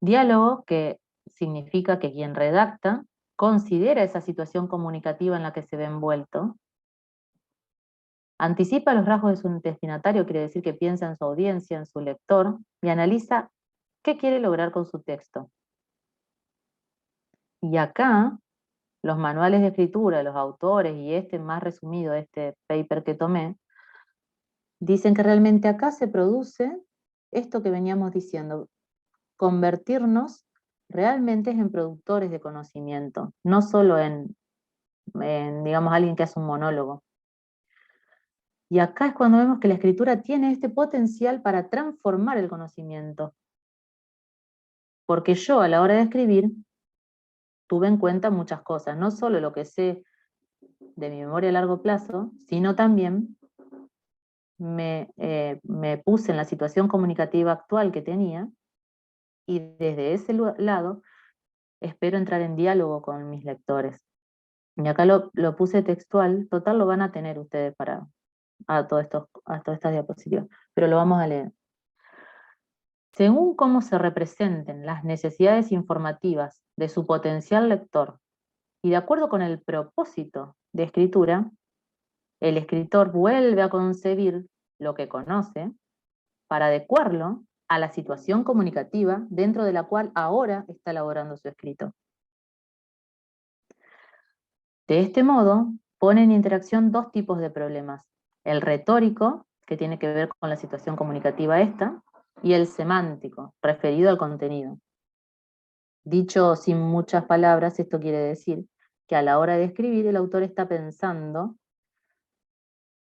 Diálogo que significa que quien redacta considera esa situación comunicativa en la que se ve envuelto, anticipa los rasgos de su destinatario, quiere decir que piensa en su audiencia, en su lector, y analiza qué quiere lograr con su texto. Y acá, los manuales de escritura, los autores, y este más resumido, este paper que tomé, dicen que realmente acá se produce esto que veníamos diciendo, convertirnos realmente en productores de conocimiento, no solo en digamos, alguien que hace un monólogo. Y acá es cuando vemos que la escritura tiene este potencial para transformar el conocimiento. Porque yo, a la hora de escribir, tuve en cuenta muchas cosas, no solo lo que sé de mi memoria a largo plazo, sino también me puse en la situación comunicativa actual que tenía, y desde ese lado espero entrar en diálogo con mis lectores. Y acá lo puse textual, total lo van a tener ustedes a todas estas diapositivas, pero lo vamos a leer. Según cómo se representen las necesidades informativas de su potencial lector y de acuerdo con el propósito de escritura, el escritor vuelve a concebir lo que conoce para adecuarlo a la situación comunicativa dentro de la cual ahora está elaborando su escrito. De este modo, pone en interacción dos tipos de problemas: el retórico, que tiene que ver con la situación comunicativa esta, y el semántico, referido al contenido. Dicho sin muchas palabras, esto quiere decir que a la hora de escribir el autor está pensando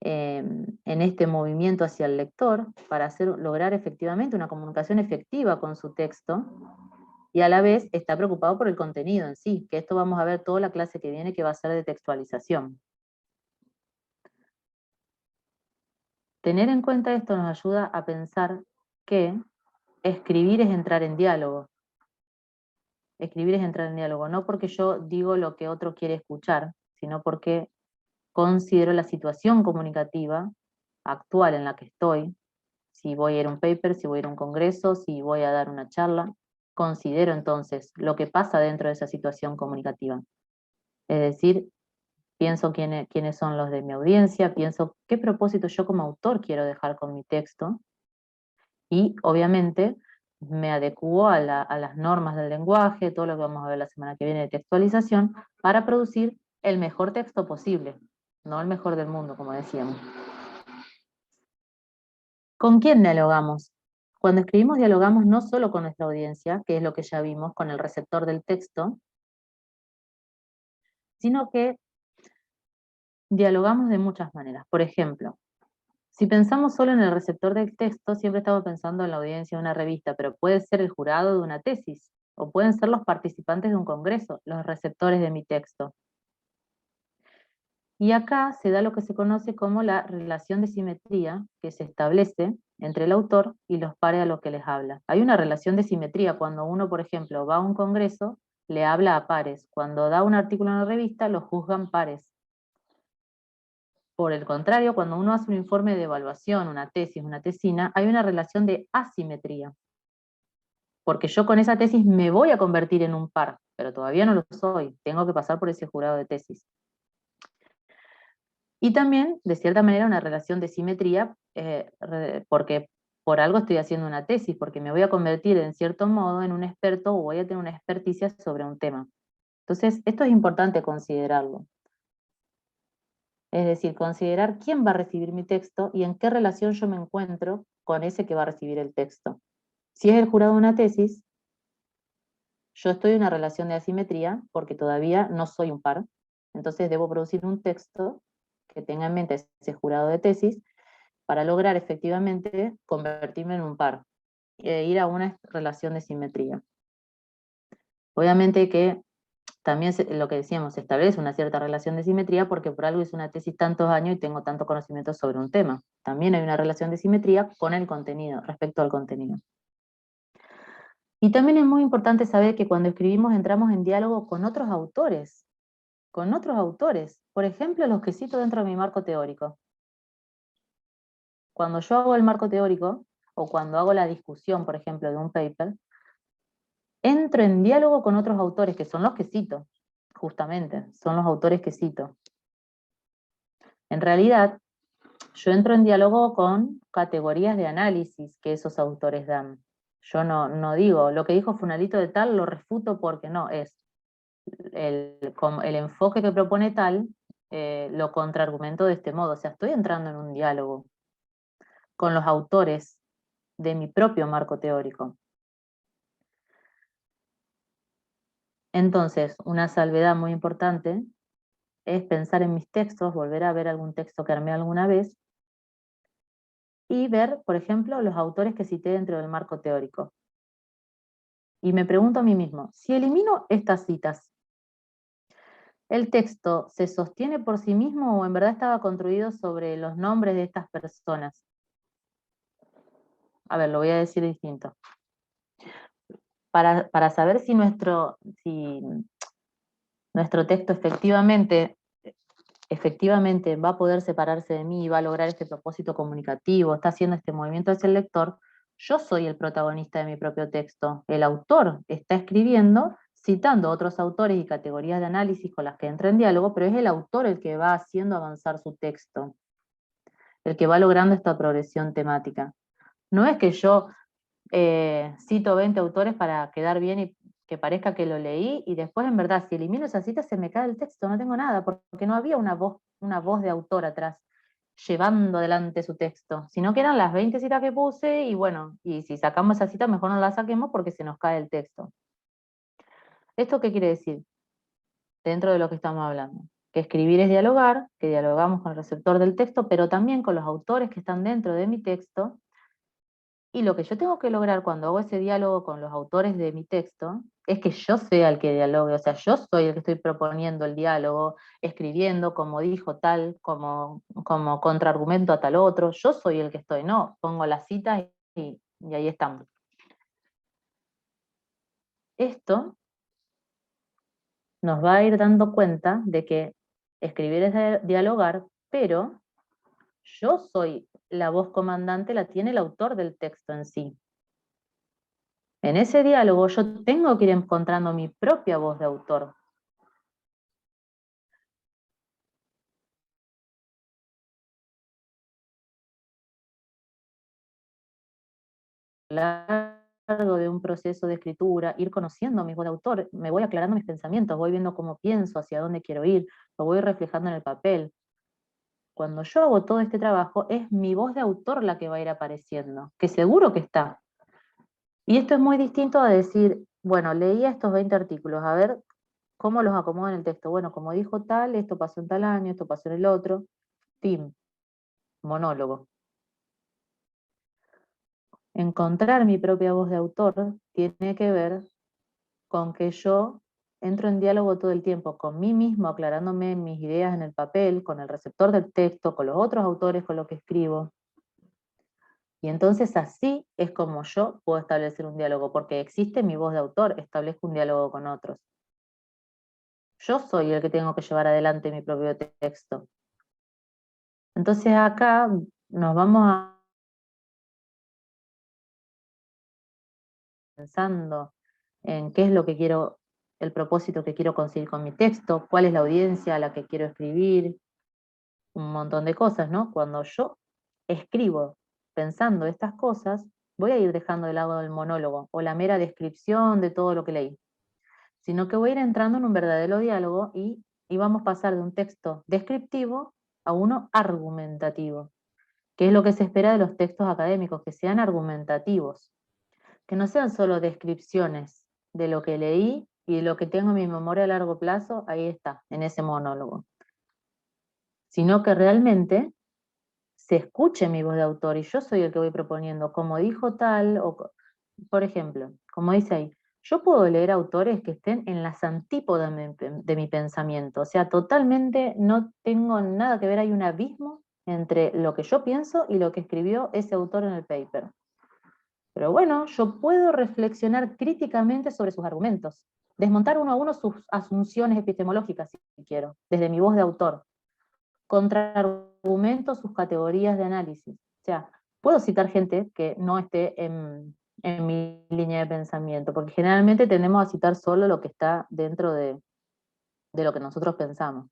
en este movimiento hacia el lector para lograr efectivamente una comunicación efectiva con su texto, y a la vez está preocupado por el contenido en sí, que esto vamos a ver toda la clase que viene, que va a ser de textualización. Tener en cuenta esto nos ayuda a pensar que escribir es entrar en diálogo. Escribir es entrar en diálogo, no porque yo digo lo que otro quiere escuchar, sino porque considero la situación comunicativa actual en la que estoy. Si voy a ir a un paper, si voy a ir a un congreso, si voy a dar una charla, considero entonces lo que pasa dentro de esa situación comunicativa. Es decir, pienso quiénes son los de mi audiencia, pienso qué propósito yo como autor quiero dejar con mi texto, y obviamente me adecuo a las normas del lenguaje, todo lo que vamos a ver la semana que viene de textualización, para producir el mejor texto posible, no el mejor del mundo, como decíamos. ¿Con quién dialogamos? Cuando escribimos dialogamos no solo con nuestra audiencia, que es lo que ya vimos, con el receptor del texto, sino que dialogamos de muchas maneras. Por ejemplo, si pensamos solo en el receptor del texto, siempre estamos pensando en la audiencia de una revista, pero puede ser el jurado de una tesis, o pueden ser los participantes de un congreso, los receptores de mi texto. Y acá se da lo que se conoce como la relación de simetría que se establece entre el autor y los pares a los que les habla. Hay una relación de simetría cuando uno, por ejemplo, va a un congreso, le habla a pares. Cuando da un artículo en una revista, lo juzgan pares. Por el contrario, cuando uno hace un informe de evaluación, una tesis, una tesina, hay una relación de asimetría. Porque yo con esa tesis me voy a convertir en un par, pero todavía no lo soy. Tengo que pasar por ese jurado de tesis. Y también, de cierta manera, una relación de simetría, porque por algo estoy haciendo una tesis, porque me voy a convertir en cierto modo en un experto o voy a tener una experticia sobre un tema. Entonces, esto es importante considerarlo. Es decir, considerar quién va a recibir mi texto y en qué relación yo me encuentro con ese que va a recibir el texto. Si es el jurado de una tesis, yo estoy en una relación de asimetría porque todavía no soy un par, entonces debo producir un texto que tenga en mente ese jurado de tesis para lograr efectivamente convertirme en un par e ir a una relación de simetría. Obviamente que también lo que decíamos, se establece una cierta relación de simetría porque por algo hice una tesis tantos años y tengo tanto conocimiento sobre un tema. También hay una relación de simetría con el contenido, respecto al contenido. Y también es muy importante saber que cuando escribimos entramos en diálogo con otros autores. Con otros autores. Por ejemplo, los que cito dentro de mi marco teórico. Cuando yo hago el marco teórico, o cuando hago la discusión, por ejemplo, de un paper, entro en diálogo con otros autores, que son los que cito, justamente, son los autores que cito. En realidad, yo entro en diálogo con categorías de análisis que esos autores dan. Yo no digo, lo que dijo Funalito de tal, lo refuto porque no, es el enfoque que propone tal, lo contraargumento de este modo. O sea, estoy entrando en un diálogo con los autores de mi propio marco teórico. Entonces, una salvedad muy importante es pensar en mis textos, volver a ver algún texto que armé alguna vez, y ver, por ejemplo, los autores que cité dentro del marco teórico. Y me pregunto a mí mismo, si elimino estas citas, ¿el texto se sostiene por sí mismo o en verdad estaba construido sobre los nombres de estas personas? A ver, lo voy a decir distinto. Para saber si nuestro texto efectivamente va a poder separarse de mí y va a lograr este propósito comunicativo, está haciendo este movimiento hacia el lector, yo soy el protagonista de mi propio texto. El autor está escribiendo, citando otros autores y categorías de análisis con las que entra en diálogo, pero es el autor el que va haciendo avanzar su texto, el que va logrando esta progresión temática. No es que yo cito 20 autores para quedar bien y que parezca que lo leí, y después en verdad si elimino esa cita se me cae el texto, no tengo nada, porque no había una voz de autor atrás llevando adelante su texto, sino que eran las 20 citas que puse, y bueno, y si sacamos esa cita mejor no la saquemos porque se nos cae el texto. ¿Esto qué quiere decir? Dentro de lo que estamos hablando. Que escribir es dialogar, que dialogamos con el receptor del texto, pero también con los autores que están dentro de mi texto. Y lo que yo tengo que lograr cuando hago ese diálogo con los autores de mi texto es que yo sea el que dialogue, o sea, yo soy el que estoy proponiendo el diálogo, escribiendo como dijo tal, como contraargumento a tal otro, yo soy el que estoy, no, pongo las citas y ahí estamos. Esto nos va a ir dando cuenta de que escribir es dialogar, pero yo soy la voz comandante, la tiene el autor del texto en sí. En ese diálogo yo tengo que ir encontrando mi propia voz de autor. A lo largo de un proceso de escritura, ir conociendo mi voz de autor, me voy aclarando mis pensamientos, voy viendo cómo pienso, hacia dónde quiero ir, lo voy reflejando en el papel. Cuando yo hago todo este trabajo, es mi voz de autor la que va a ir apareciendo, que seguro que está. Y esto es muy distinto a decir, bueno, leí estos 20 artículos, a ver cómo los acomodo en el texto. Bueno, como dijo tal, esto pasó en tal año, esto pasó en el otro. Fin, monólogo. Encontrar mi propia voz de autor tiene que ver con que yo entro en diálogo todo el tiempo con mí mismo, aclarándome mis ideas en el papel, con el receptor del texto, con los otros autores con los que escribo. Y entonces así es como yo puedo establecer un diálogo, porque existe mi voz de autor, establezco un diálogo con otros. Yo soy el que tengo que llevar adelante mi propio texto. Entonces acá nos vamos a pensando en qué es lo que quiero, el propósito que quiero conseguir con mi texto, cuál es la audiencia a la que quiero escribir, un montón de cosas, ¿no? Cuando yo escribo pensando estas cosas, voy a ir dejando de lado el monólogo o la mera descripción de todo lo que leí, sino que voy a ir entrando en un verdadero diálogo y vamos a pasar de un texto descriptivo a uno argumentativo, que es lo que se espera de los textos académicos, que sean argumentativos, que no sean solo descripciones de lo que leí y de lo que tengo en mi memoria a largo plazo, ahí está, en ese monólogo, sino que realmente se escuche mi voz de autor y yo soy el que voy proponiendo, como dijo tal, o por ejemplo, como dice ahí, yo puedo leer autores que estén en las antípodas de mi pensamiento, o sea, totalmente no tengo nada que ver, hay un abismo entre lo que yo pienso y lo que escribió ese autor en el paper. Pero bueno, yo puedo reflexionar críticamente sobre sus argumentos, desmontar uno a uno sus asunciones epistemológicas, si quiero, desde mi voz de autor, contraargumento sus categorías de análisis. O sea, puedo citar gente que no esté en mi línea de pensamiento, porque generalmente tendemos a citar solo lo que está dentro de lo que nosotros pensamos.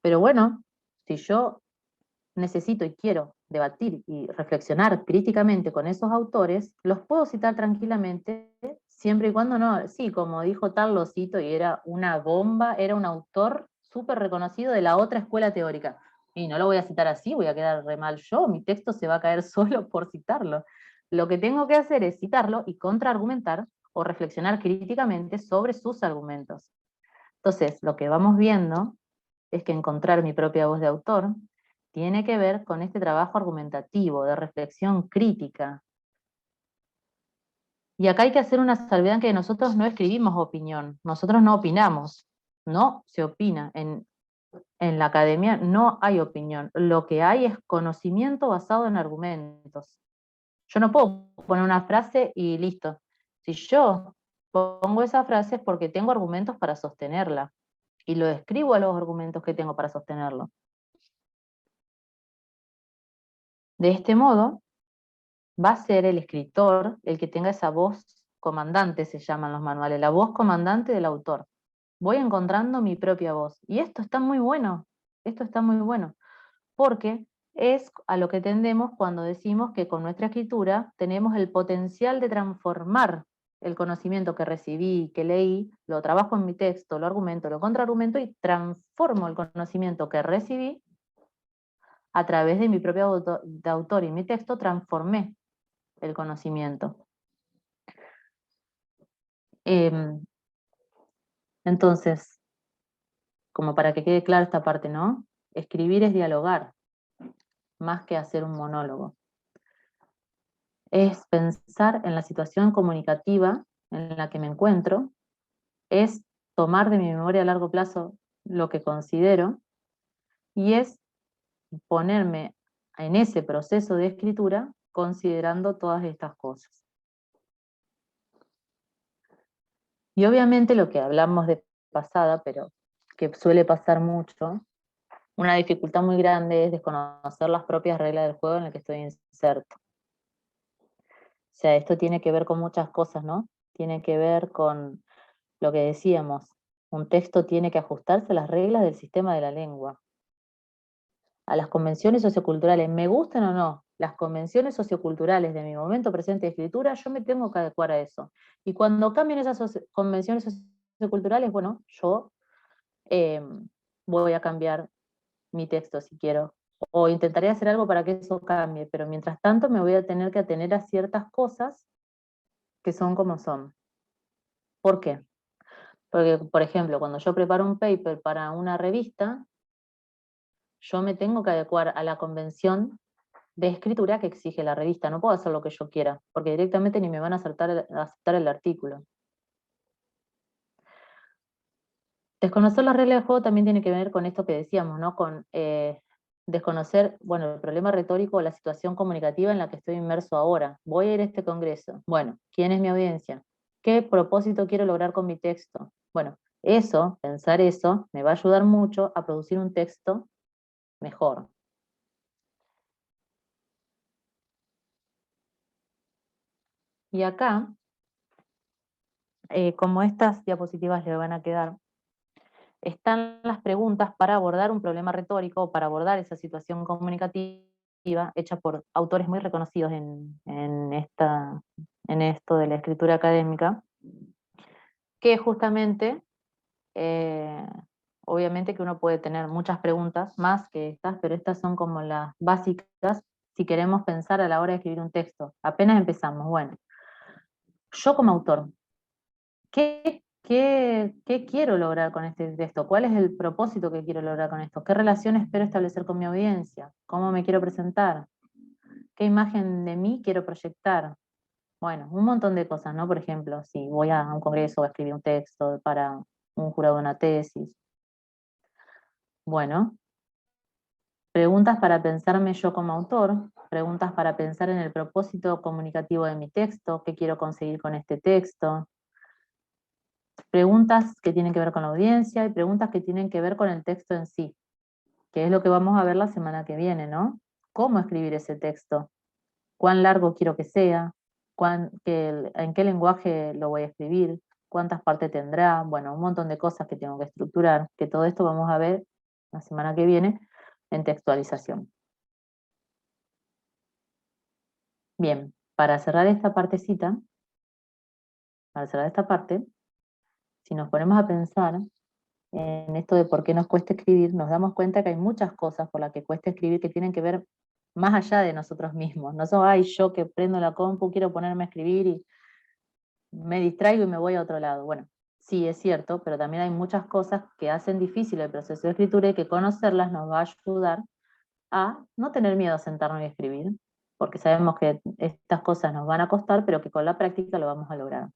Pero bueno, si yo necesito y quiero debatir y reflexionar críticamente con esos autores, los puedo citar tranquilamente, siempre y cuando no, sí, como dijo tal, lo cito y era una bomba, era un autor súper reconocido de la otra escuela teórica. Y no lo voy a citar así, voy a quedar re mal yo, mi texto se va a caer solo por citarlo. Lo que tengo que hacer es citarlo y contraargumentar o reflexionar críticamente sobre sus argumentos. Entonces, lo que vamos viendo es que encontrar mi propia voz de autor tiene que ver con este trabajo argumentativo, de reflexión crítica. Y acá hay que hacer una salvedad en que nosotros no escribimos opinión, nosotros no opinamos, no se opina. En la academia no hay opinión, lo que hay es conocimiento basado en argumentos. Yo no puedo poner una frase y listo. Si yo pongo esa frase es porque tengo argumentos para sostenerla, y lo escribo a los argumentos que tengo para sostenerlo. De este modo, va a ser el escritor el que tenga esa voz comandante, se llaman los manuales, la voz comandante del autor. Voy encontrando mi propia voz. Y esto está muy bueno, porque es a lo que tendemos cuando decimos que con nuestra escritura tenemos el potencial de transformar el conocimiento que recibí, que leí, lo trabajo en mi texto, lo argumento, lo contraargumento y transformo el conocimiento que recibí a través de mi propio autor y mi texto, transformé el conocimiento. Entonces, como para que quede claro esta parte, ¿no? Escribir es dialogar, más que hacer un monólogo. Es pensar en la situación comunicativa en la que me encuentro, es tomar de mi memoria a largo plazo lo que considero, y es ponerme en ese proceso de escritura considerando todas estas cosas. Y obviamente lo que hablamos de pasada, pero que suele pasar mucho, una dificultad muy grande es desconocer las propias reglas del juego en el que estoy inserto. O sea, esto tiene que ver con muchas cosas, ¿no? Tiene que ver con lo que decíamos, un texto tiene que ajustarse a las reglas del sistema de la lengua, a las convenciones socioculturales, me gustan o no, las convenciones socioculturales de mi momento presente de escritura, yo me tengo que adecuar a eso. Y cuando cambien esas convenciones socioculturales, bueno, yo voy a cambiar mi texto si quiero, o intentaré hacer algo para que eso cambie, pero mientras tanto me voy a tener que atener a ciertas cosas que son como son. ¿Por qué? Porque, por ejemplo, cuando yo preparo un paper para una revista, yo me tengo que adecuar a la convención de escritura que exige la revista, no puedo hacer lo que yo quiera, porque directamente ni me van a aceptar el artículo. Desconocer las reglas del juego también tiene que ver con esto que decíamos, ¿no? Con desconocer, bueno, el problema retórico o la situación comunicativa en la que estoy inmerso ahora. Voy a ir a este congreso. Bueno, ¿quién es mi audiencia? ¿Qué propósito quiero lograr con mi texto? Bueno, eso, pensar eso, me va a ayudar mucho a producir un texto mejor. Y acá, como estas diapositivas le van a quedar, están las preguntas para abordar un problema retórico o para abordar esa situación comunicativa hecha por autores muy reconocidos en esto de la escritura académica, que justamente, obviamente que uno puede tener muchas preguntas, más que estas, pero estas son como las básicas si queremos pensar a la hora de escribir un texto. Apenas empezamos, bueno, yo como autor, ¿qué quiero lograr con este texto? ¿Cuál es el propósito que quiero lograr con esto? ¿Qué relación espero establecer con mi audiencia? ¿Cómo me quiero presentar? ¿Qué imagen de mí quiero proyectar? Bueno, un montón de cosas, ¿no? Por ejemplo, si voy a un congreso o a escribir un texto para un jurado de una tesis. Bueno, preguntas para pensarme yo como autor, preguntas para pensar en el propósito comunicativo de mi texto, qué quiero conseguir con este texto, preguntas que tienen que ver con la audiencia y preguntas que tienen que ver con el texto en sí, que es lo que vamos a ver la semana que viene, ¿no? ¿Cómo escribir ese texto? ¿Cuán largo quiero que sea? ¿En qué lenguaje lo voy a escribir? ¿Cuántas partes tendrá? Bueno, un montón de cosas que tengo que estructurar, que todo esto vamos a ver la semana que viene en textualización. Bien, para cerrar esta partecita, para cerrar esta parte, si nos ponemos a pensar en esto de por qué nos cuesta escribir, nos damos cuenta que hay muchas cosas por las que cuesta escribir que tienen que ver más allá de nosotros mismos. No solo, ay, yo que prendo la compu, quiero ponerme a escribir y me distraigo y me voy a otro lado. Bueno, sí, es cierto, pero también hay muchas cosas que hacen difícil el proceso de escritura y que conocerlas nos va a ayudar a no tener miedo a sentarnos y escribir, porque sabemos que estas cosas nos van a costar, pero que con la práctica lo vamos a lograr.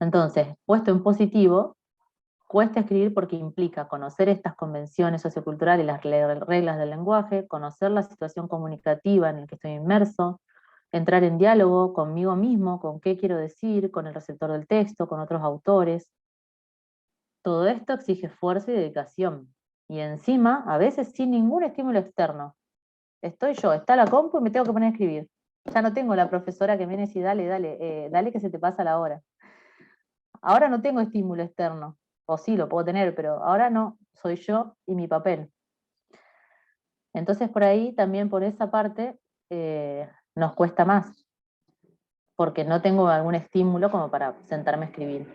Entonces, puesto en positivo, cuesta escribir porque implica conocer estas convenciones socioculturales y las reglas del lenguaje, conocer la situación comunicativa en la que estoy inmerso, entrar en diálogo conmigo mismo, con qué quiero decir, con el receptor del texto, con otros autores. Todo esto exige esfuerzo y dedicación. Y encima, a veces sin ningún estímulo externo. Estoy yo, está la compu y me tengo que poner a escribir. Ya no tengo la profesora que viene y dice, dale que se te pasa la hora. Ahora no tengo estímulo externo. O sí, lo puedo tener, pero ahora no, soy yo y mi papel. Entonces por ahí, también por esa parte, nos cuesta más, porque no tengo algún estímulo como para sentarme a escribir.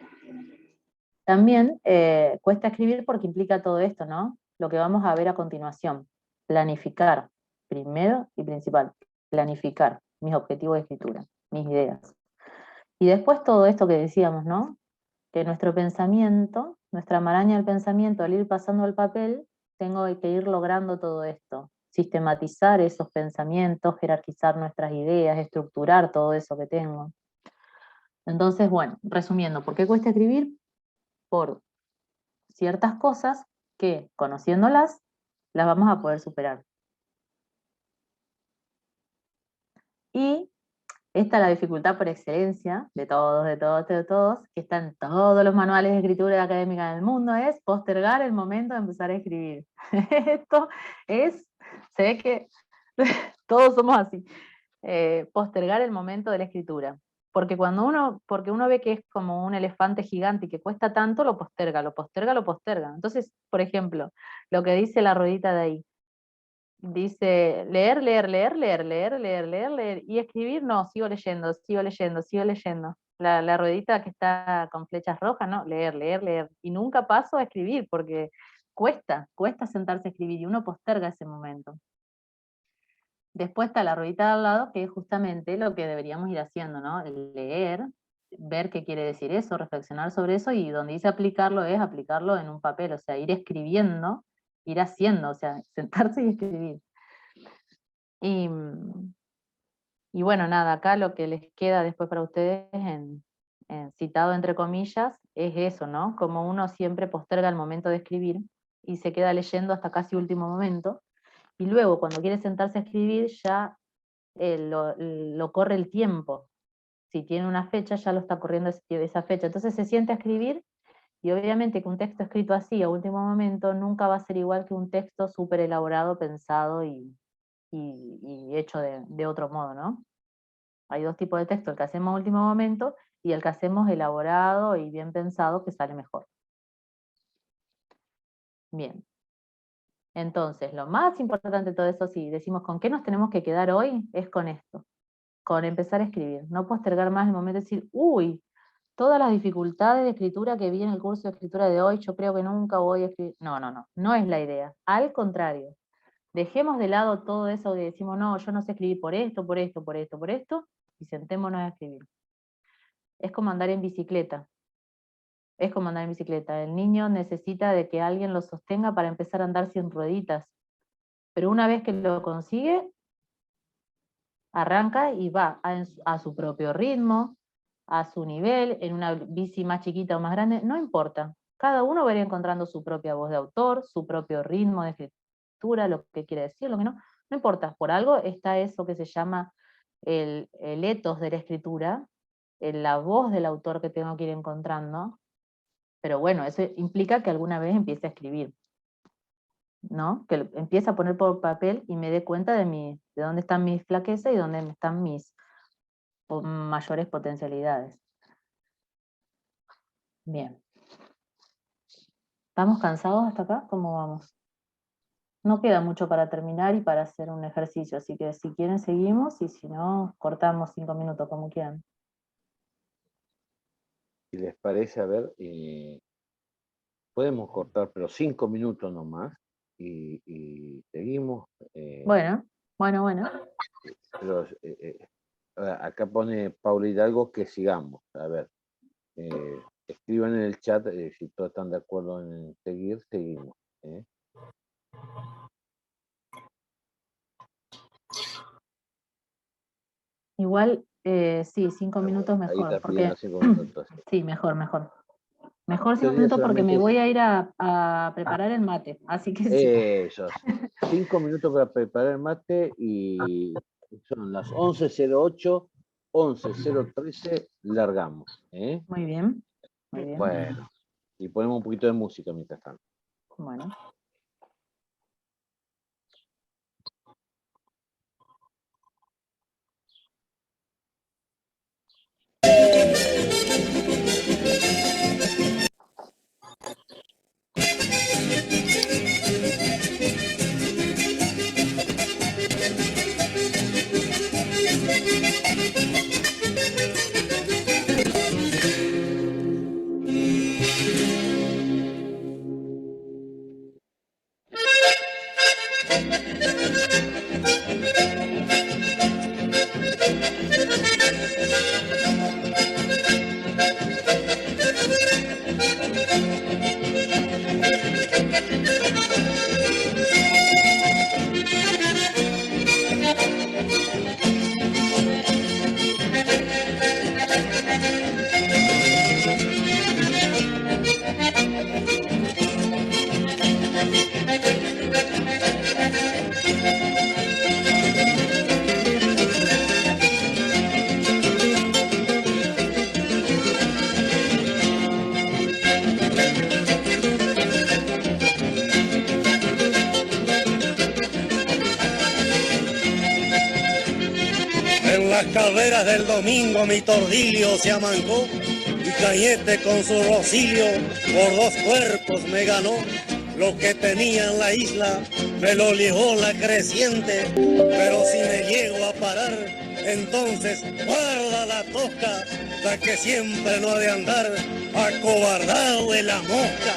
También cuesta escribir porque implica todo esto, ¿no? Lo que vamos a ver a continuación. Planificar, primero y principal, planificar mis objetivos de escritura, mis ideas. Y después todo esto que decíamos, ¿no? Que nuestro pensamiento, nuestra maraña del pensamiento, al ir pasando al papel, tengo que ir logrando todo esto, sistematizar esos pensamientos, jerarquizar nuestras ideas, estructurar todo eso que tengo. Entonces, bueno, resumiendo, ¿por qué cuesta escribir? Por ciertas cosas que, conociéndolas, las vamos a poder superar. Y esta es la dificultad por excelencia de todos, que está en todos los manuales de escritura académica del mundo, es postergar el momento de empezar a escribir. Esto es, se ve que todos somos así, postergar el momento de la escritura. Porque porque uno ve que es como un elefante gigante y que cuesta tanto, lo posterga, lo posterga, lo posterga. Entonces, por ejemplo, lo que dice la ruedita de ahí, dice leer, leer, leer, leer, leer, leer, leer, leer, y escribir, no, sigo leyendo, sigo leyendo, sigo leyendo. La ruedita que está con flechas rojas, no, leer, leer, leer. Y nunca paso a escribir porque cuesta sentarse a escribir y uno posterga ese momento. Después está la ruedita de al lado, que es justamente lo que deberíamos ir haciendo, ¿no? El leer, ver qué quiere decir eso, reflexionar sobre eso, y donde dice aplicarlo es aplicarlo en un papel, o sea, ir escribiendo, ir haciendo, o sea, sentarse y escribir. Y bueno, nada, acá lo que les queda después para ustedes, citado entre comillas, es eso, ¿no? Como uno siempre posterga el momento de escribir y se queda leyendo hasta casi último momento, y luego cuando quiere sentarse a escribir ya lo corre el tiempo. Si tiene una fecha, ya lo está corriendo esa fecha. Entonces se siente a escribir, y obviamente que un texto escrito así a último momento nunca va a ser igual que un texto súper elaborado, pensado y hecho de otro modo, ¿no? Hay dos tipos de texto, el que hacemos a último momento y el que hacemos elaborado y bien pensado, que sale mejor. Bien. Entonces, lo más importante de todo eso, si decimos con qué nos tenemos que quedar hoy, es con esto, con empezar a escribir, no postergar más el momento de decir, uy, todas las dificultades de escritura que vi en el curso de escritura de hoy, yo creo que nunca voy a escribir. No, no, no, no es la idea. Al contrario, dejemos de lado todo eso que decimos, no, yo no sé escribir por esto, por esto, por esto, por esto, y sentémonos a escribir. Es como andar en bicicleta. Es como andar en bicicleta. El niño necesita de que alguien lo sostenga para empezar a andar sin rueditas. Pero una vez que lo consigue, arranca y va a su propio ritmo, a su nivel, en una bici más chiquita o más grande, no importa. Cada uno va a ir encontrando su propia voz de autor, su propio ritmo de escritura, lo que quiere decir, lo que no. No importa, por algo está eso que se llama el etos de la escritura, la voz del autor que tengo que ir encontrando, pero bueno, eso implica que alguna vez empiece a escribir, ¿no? Que empiece a poner por papel y me dé cuenta de dónde están mis flaquezas y dónde están mis mayores potencialidades. Bien. ¿Estamos cansados hasta acá? ¿Cómo vamos? No queda mucho para terminar y para hacer un ejercicio, así que si quieren seguimos, y si no, cortamos 5 minutos, como quieran. Si les parece, a ver, podemos cortar, pero 5 minutos nomás, y seguimos. Bueno. Pero acá pone Paula Hidalgo que sigamos. A ver, escriban en el chat si todos están de acuerdo en seguir, seguimos. Igual, sí, 5 minutos Ahí mejor. está pidiendo 5 minutos. Sí, mejor. Mejor 5 Yo diría minutos porque me solamente voy a ir a preparar el mate, así que sí. esos 5 minutos para preparar el mate, y son las 11:08, 11:013, largamos. Muy bien, muy bien. Bueno, y ponemos un poquito de música mientras tanto. Bueno. las calderas del domingo mi tordillo se amancó y Cañete con su rocillo por 2 cuerpos me ganó. Lo que tenía en la isla me lo llevó la creciente, pero si me llego a parar, entonces guarda la tosca, la que siempre no ha de andar acobardado de la mosca.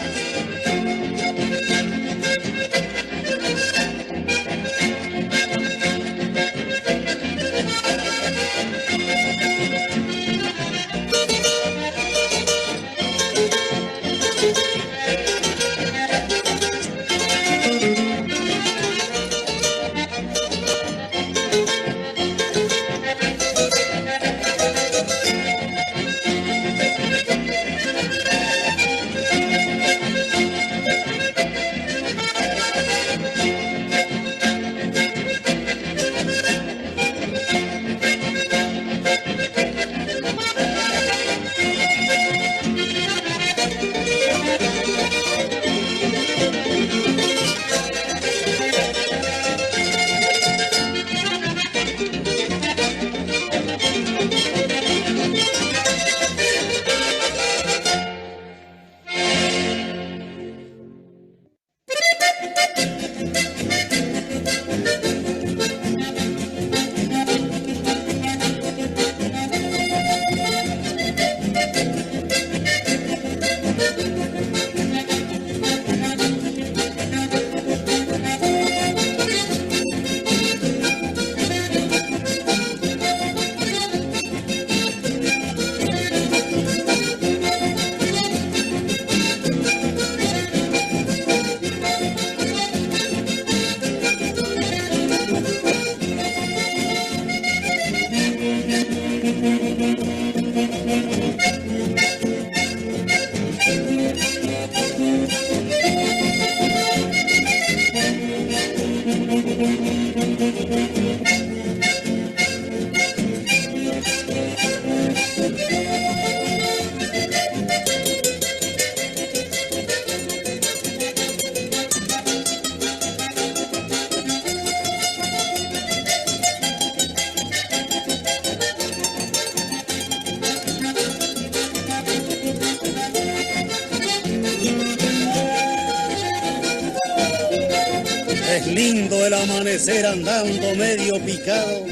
Es lindo el amanecer andando medio picado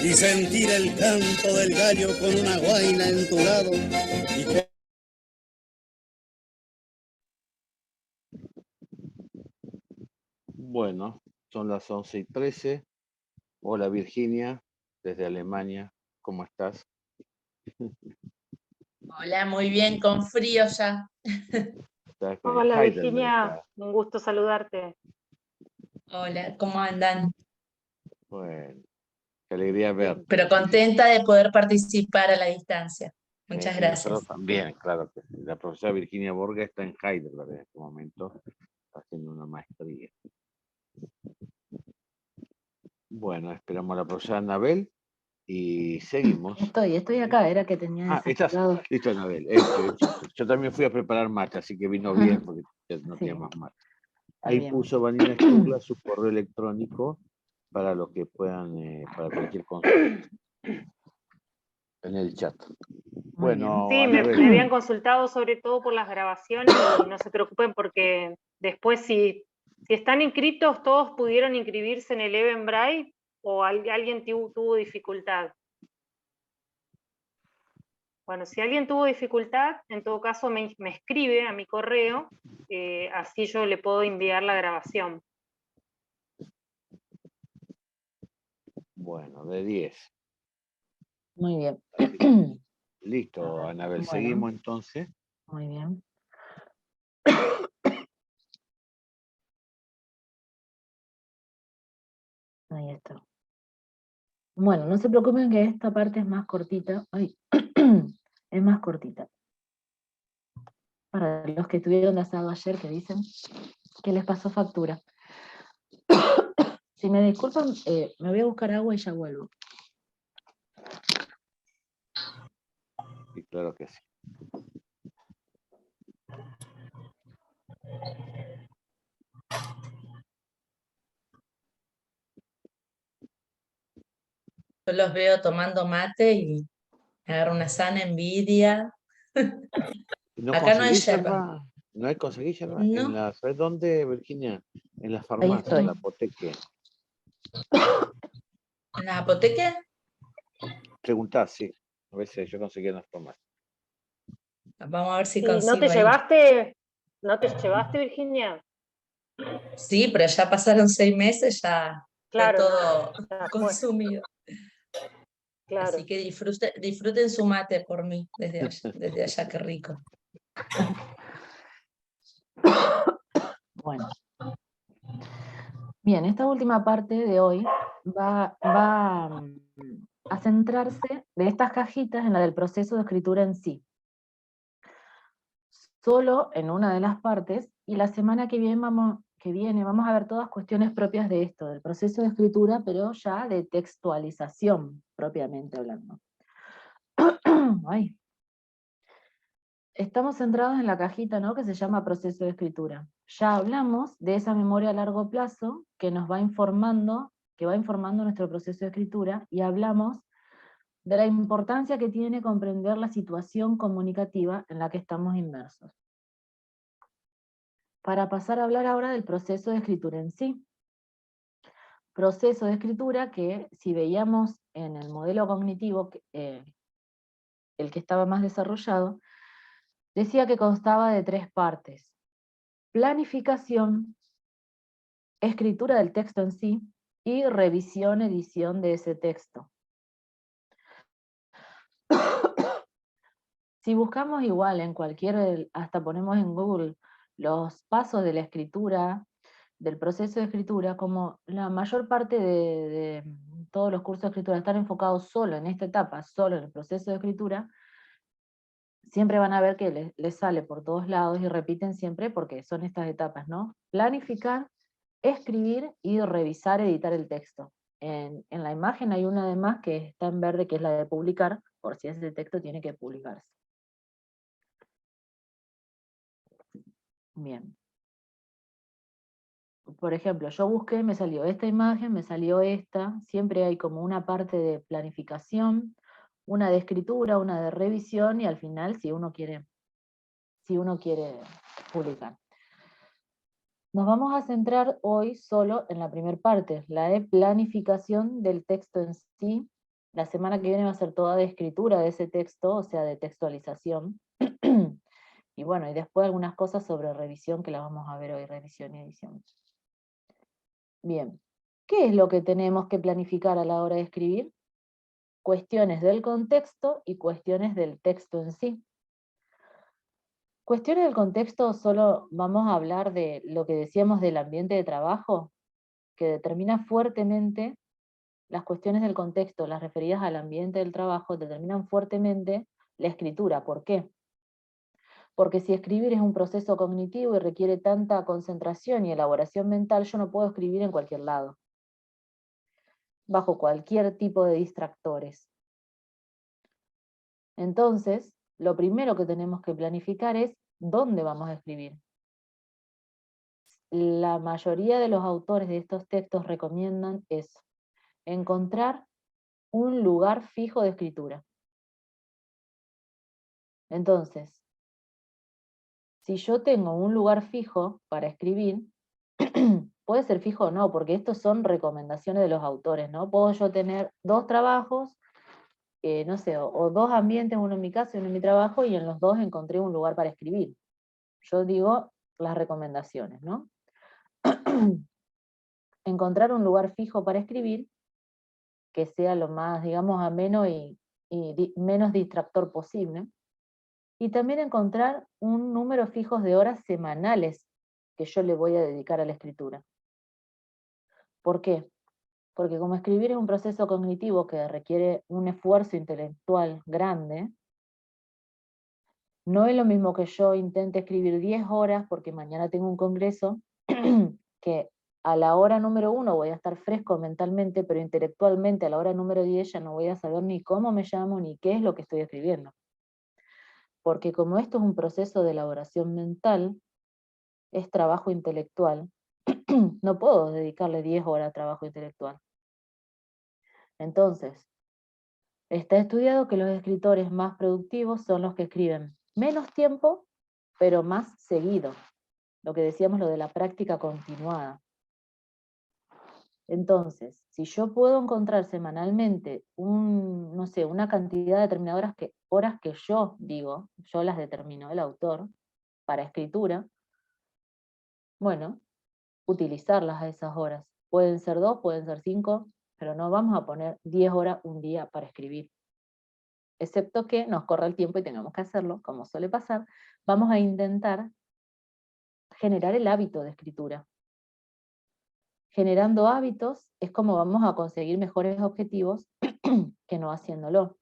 y sentir el canto del gallo con una guaina en tu lado. Bueno, son las 11:13. Hola Virginia, desde Alemania, ¿cómo estás? Hola, muy bien, con frío ya. Estás en Hola Heidelberg, Virginia, estás. un gusto saludarte. Hola, ¿cómo andan? Bueno, qué alegría verte. Pero contenta de poder participar a la distancia. Muchas Y nosotros gracias. también, claro que sí. La profesora Virginia Borga está en Heidelberg en este momento, está haciendo una maestría. Bueno, esperamos a la profesora Anabel y seguimos. Estoy acá, era que tenía Estás desactivado. listo, Anabel. Yo también fui a preparar mate, así que vino bien porque no tenía más mate. Ahí bien. puso Vanina Churla su correo electrónico para los que puedan, para cualquier consulta en el chat. Muy Bueno, Sí, me Anabel, habían consultado sobre todo por las grabaciones y no se preocupen porque después si están inscritos, todos pudieron inscribirse en el Eventbrite o alguien tuvo dificultad. Bueno, si alguien tuvo dificultad, en todo caso me escribe a mi correo, así yo le puedo enviar la grabación. bueno, de 10. Muy bien. Listo, Anabel, Bueno. seguimos entonces. Muy bien. Ahí está. Bueno, no se preocupen que esta parte es más cortita. Ay, es más cortita. Para los que tuvieron asado ayer, que dicen que les pasó factura. Si me disculpan, me voy a buscar agua y ya vuelvo. Sí, claro que sí. Yo los veo tomando mate y me agarro una sana envidia. ¿No Acá no hay conseguís yerba. yerba? ¿No hay conseguís yerba? No, ¿Sabes dónde, Virginia? En la Ahí farmacia, en la estoy. apoteca. ¿en la apoteca? Preguntá, sí. A veces yo conseguí en la farmacia. Vamos a ver si ¿Y no consigo te ahí. llevaste, Virginia? Sí, pero ya pasaron 6 meses, ya fue Claro, todo ya fue, consumido. claro. Así que disfruten su mate por mí desde allá, qué rico. Bueno. Bien, esta última parte de hoy va a centrarse de estas cajitas en la del proceso de escritura en sí. Solo en una de las partes, y la semana que viene vamos a ver todas cuestiones propias de esto, del proceso de escritura, pero ya de textualización, propiamente hablando. Ay. Estamos centrados en la cajita, ¿no?, que se llama proceso de escritura. Ya hablamos de esa memoria a largo plazo que nos va informando, que va informando nuestro proceso de escritura, y hablamos de la importancia que tiene comprender la situación comunicativa en la que estamos inmersos. Para pasar a hablar ahora del proceso de escritura en sí. Proceso de escritura que, si veíamos en el modelo cognitivo, el que estaba más desarrollado, decía que constaba de 3 partes: planificación, escritura del texto en sí, y revisión, edición de ese texto. Si buscamos igual en hasta ponemos en Google los pasos de la escritura, del proceso de escritura, como la mayor parte de todos los cursos de escritura están enfocados solo en esta etapa, solo en el proceso de escritura, siempre van a ver que les sale por todos lados y repiten siempre porque son estas etapas, ¿no? Planificar, escribir y revisar, editar el texto. En la imagen hay una además que está en verde, que es la de publicar, por si ese texto tiene que publicarse. Bien. Por ejemplo, yo busqué, me salió esta imagen, me salió esta, siempre hay como una parte de planificación, una de escritura, una de revisión, y al final si uno quiere publicar. Nos vamos a centrar hoy solo en la primera parte, la de planificación del texto en sí. La semana que viene va a ser toda de escritura de ese texto, o sea, de textualización. Y bueno, y después algunas cosas sobre revisión que las vamos a ver hoy, revisión y edición. Bien, ¿qué es lo que tenemos que planificar a la hora de escribir? Cuestiones del contexto y cuestiones del texto en sí. Cuestiones del contexto, solo vamos a hablar de lo que decíamos del ambiente de trabajo, que determina fuertemente las cuestiones del contexto, las referidas al ambiente del trabajo, determinan fuertemente la escritura. ¿Por qué? Porque si escribir es un proceso cognitivo y requiere tanta concentración y elaboración mental, yo no puedo escribir en cualquier lado, bajo cualquier tipo de distractores. Entonces, lo primero que tenemos que planificar es dónde vamos a escribir. La mayoría de los autores de estos textos recomiendan eso, encontrar un lugar fijo de escritura. Entonces, si yo tengo un lugar fijo para escribir, puede ser fijo o no, porque estos son recomendaciones de los autores, ¿no? Puedo yo tener 2 trabajos, no sé, o 2 ambientes, uno en mi casa y uno en mi trabajo, y en los 2 encontré un lugar para escribir. Yo digo las recomendaciones, ¿no? Encontrar un lugar fijo para escribir, que sea lo más, digamos, ameno y menos distractor posible. Y también encontrar un número fijo de horas semanales que yo le voy a dedicar a la escritura. ¿Por qué? Porque como escribir es un proceso cognitivo que requiere un esfuerzo intelectual grande, no es lo mismo que yo intente escribir 10 horas porque mañana tengo un congreso, que a la hora número 1 voy a estar fresco mentalmente, pero intelectualmente a la hora número 10 ya no voy a saber ni cómo me llamo ni qué es lo que estoy escribiendo. Porque como esto es un proceso de elaboración mental, es trabajo intelectual, no puedo dedicarle 10 horas a trabajo intelectual. Entonces, Está estudiado que los escritores más productivos son los que escriben menos tiempo, pero más seguido. Lo que decíamos, lo de la práctica continuada. Entonces, si yo puedo encontrar semanalmente no sé, una cantidad determinada de horas que yo digo, yo las determino, el autor, para escritura, bueno, utilizarlas a esas horas. Pueden ser 2, pueden ser 5, pero no vamos a poner 10 horas un día para escribir. Excepto que nos corra el tiempo y tengamos que hacerlo, como suele pasar, vamos a intentar generar el hábito de escritura. Generando hábitos es como vamos a conseguir mejores objetivos que no haciéndolo.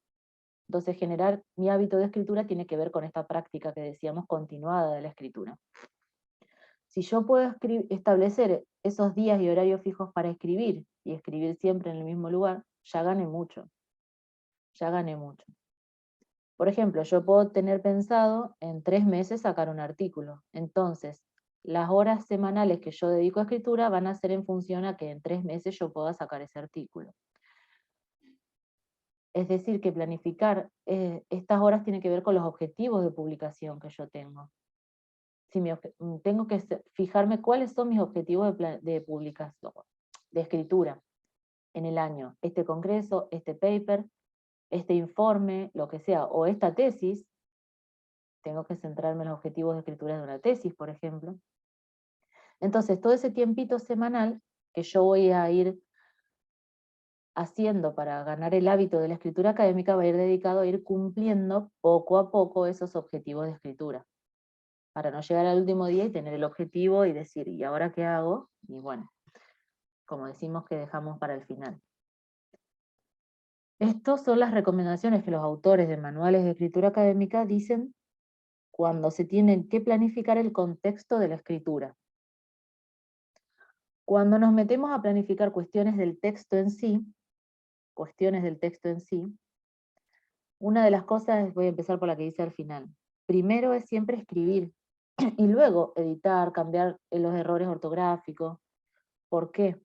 Entonces, generar mi hábito de escritura tiene que ver con esta práctica que decíamos continuada de la escritura. Si yo puedo establecer esos días y horarios fijos para escribir, y escribir siempre en el mismo lugar, ya gané mucho. Ya gané mucho. Por ejemplo, yo puedo tener pensado en 3 meses sacar un artículo. Entonces, las horas semanales que yo dedico a escritura van a ser en función a que en 3 meses yo pueda sacar ese artículo. Es decir, que planificar estas horas tiene que ver con los objetivos de publicación que yo tengo. Tengo que fijarme cuáles son mis objetivos de publicación, de escritura en el año. Este congreso, este paper, este informe, lo que sea, o esta tesis. Tengo que centrarme en los objetivos de escritura de una tesis, por ejemplo. Entonces, todo ese tiempito semanal que yo voy a ir haciendo para ganar el hábito de la escritura académica va a ir dedicado a ir cumpliendo poco a poco esos objetivos de escritura, para no llegar al último día y tener el objetivo y decir, ¿y ahora qué hago? Y bueno, como decimos que dejamos para el final. Estas son las recomendaciones que los autores de manuales de escritura académica dicen cuando se tiene que planificar el contexto de la escritura. Cuando nos metemos a planificar cuestiones del texto en sí, una de las cosas, voy a empezar por la que dice al final, primero es siempre escribir, y luego editar, cambiar los errores ortográficos. ¿Por qué?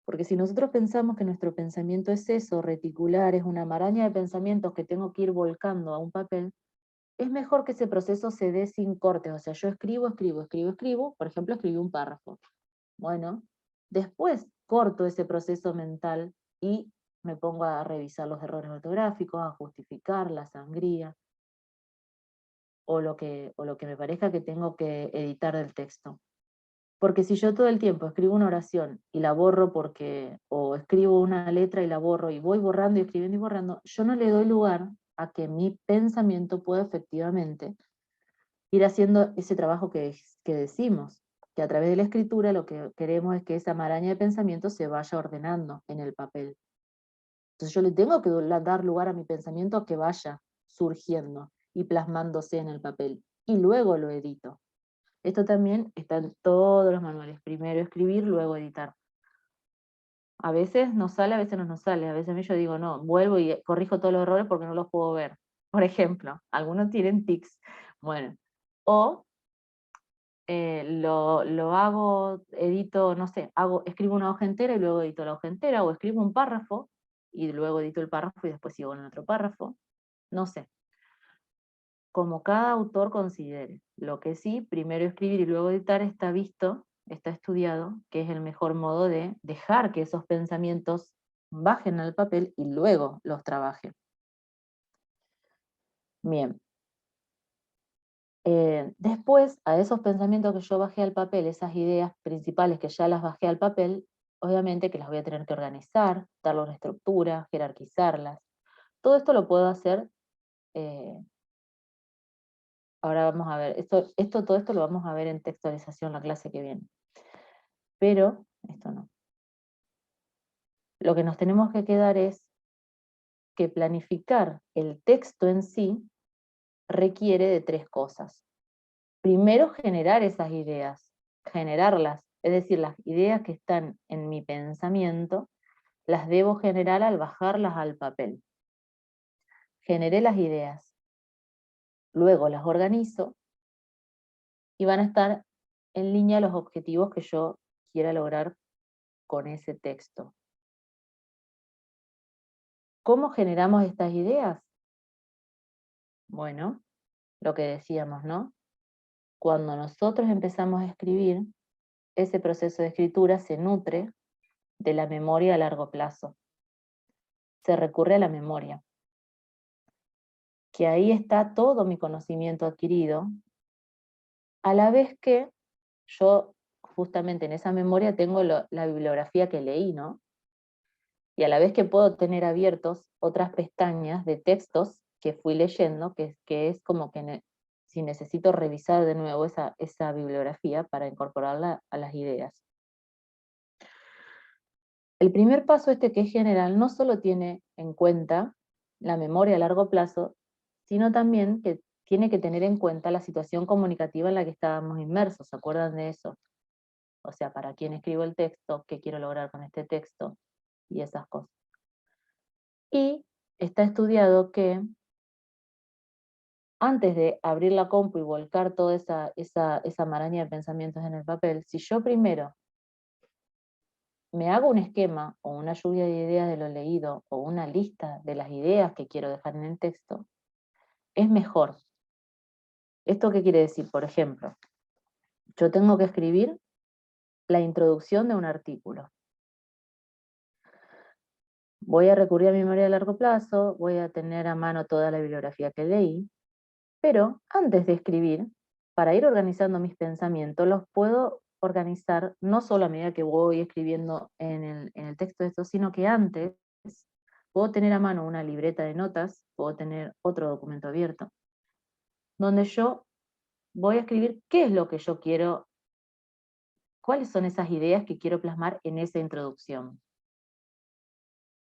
Porque si nosotros pensamos que nuestro pensamiento es eso, reticular, es una maraña de pensamientos que tengo que ir volcando a un papel, es mejor que ese proceso se dé sin cortes. O sea, yo escribo, por ejemplo, escribí un párrafo. Bueno, después corto ese proceso mental y me pongo a revisar los errores ortográficos, a justificar la sangría, o lo que me parezca que tengo que editar del texto. Porque si yo todo el tiempo escribo una oración y la borro o escribo una letra y la borro, y voy borrando y escribiendo y borrando, yo no le doy lugar a que mi pensamiento pueda efectivamente ir haciendo ese trabajo que decimos, que a través de la escritura lo que queremos es que esa maraña de pensamientos se vaya ordenando en el papel. Entonces yo le tengo que dar lugar a mi pensamiento a que vaya surgiendo y plasmándose en el papel, y luego lo edito. Esto también está en todos los manuales. Primero escribir, luego editar. A veces nos sale, a veces no nos sale. A veces a mí yo digo, no, vuelvo y corrijo todos los errores porque no los puedo ver. Por ejemplo, algunos tienen tics. Bueno, o lo hago, edito, no sé, escribo una hoja entera y luego edito la hoja entera, o escribo un párrafo y luego edito el párrafo y después sigo en otro párrafo. No sé. Como cada autor considere. Lo que sí, primero escribir y luego editar está visto, está estudiado, que es el mejor modo de dejar que esos pensamientos bajen al papel y luego los trabaje. Bien. Después, a esos pensamientos que yo bajé al papel, esas ideas principales que ya las bajé al papel, obviamente que las voy a tener que organizar, darle una estructura, jerarquizarlas. Todo esto lo puedo hacer. Ahora vamos a ver, todo esto lo vamos a ver en textualización la clase que viene. Pero, esto no. Lo que nos tenemos que quedar es que planificar el texto en sí requiere de 3 cosas. Primero, generar esas ideas, generarlas, es decir, las ideas que están en mi pensamiento, las debo generar al bajarlas al papel. Generé las ideas, luego las organizo, y van a estar en línea los objetivos que yo quiera lograr con ese texto. ¿Cómo generamos estas ideas? Bueno, lo que decíamos, ¿no? Cuando nosotros empezamos a escribir, ese proceso de escritura se nutre de la memoria a largo plazo. Se recurre a la memoria. Que ahí está todo mi conocimiento adquirido, a la vez que yo justamente en esa memoria tengo la bibliografía que leí, ¿no? Y a la vez que puedo tener abiertos otras pestañas de textos que fui leyendo, que es como que si necesito revisar de nuevo esa bibliografía para incorporarla a las ideas. El primer paso que es general no solo tiene en cuenta la memoria a largo plazo, sino también que tiene que tener en cuenta la situación comunicativa en la que estábamos inmersos. ¿Se acuerdan de eso? O sea, ¿para quién escribo el texto? ¿Qué quiero lograr con este texto? Y esas cosas. Y está estudiado que antes de abrir la compu y volcar toda esa maraña de pensamientos en el papel, si yo primero me hago un esquema o una lluvia de ideas de lo leído o una lista de las ideas que quiero dejar en el texto, es mejor. ¿Esto qué quiere decir? Por ejemplo, yo tengo que escribir la introducción de un artículo. Voy a recurrir a mi memoria a largo plazo, voy a tener a mano toda la bibliografía que leí, pero antes de escribir, para ir organizando mis pensamientos, los puedo organizar no solo a medida que voy escribiendo en el texto de esto, sino que antes puedo tener a mano una libreta de notas, puedo tener otro documento abierto, donde yo voy a escribir qué es lo que yo quiero, cuáles son esas ideas que quiero plasmar en esa introducción.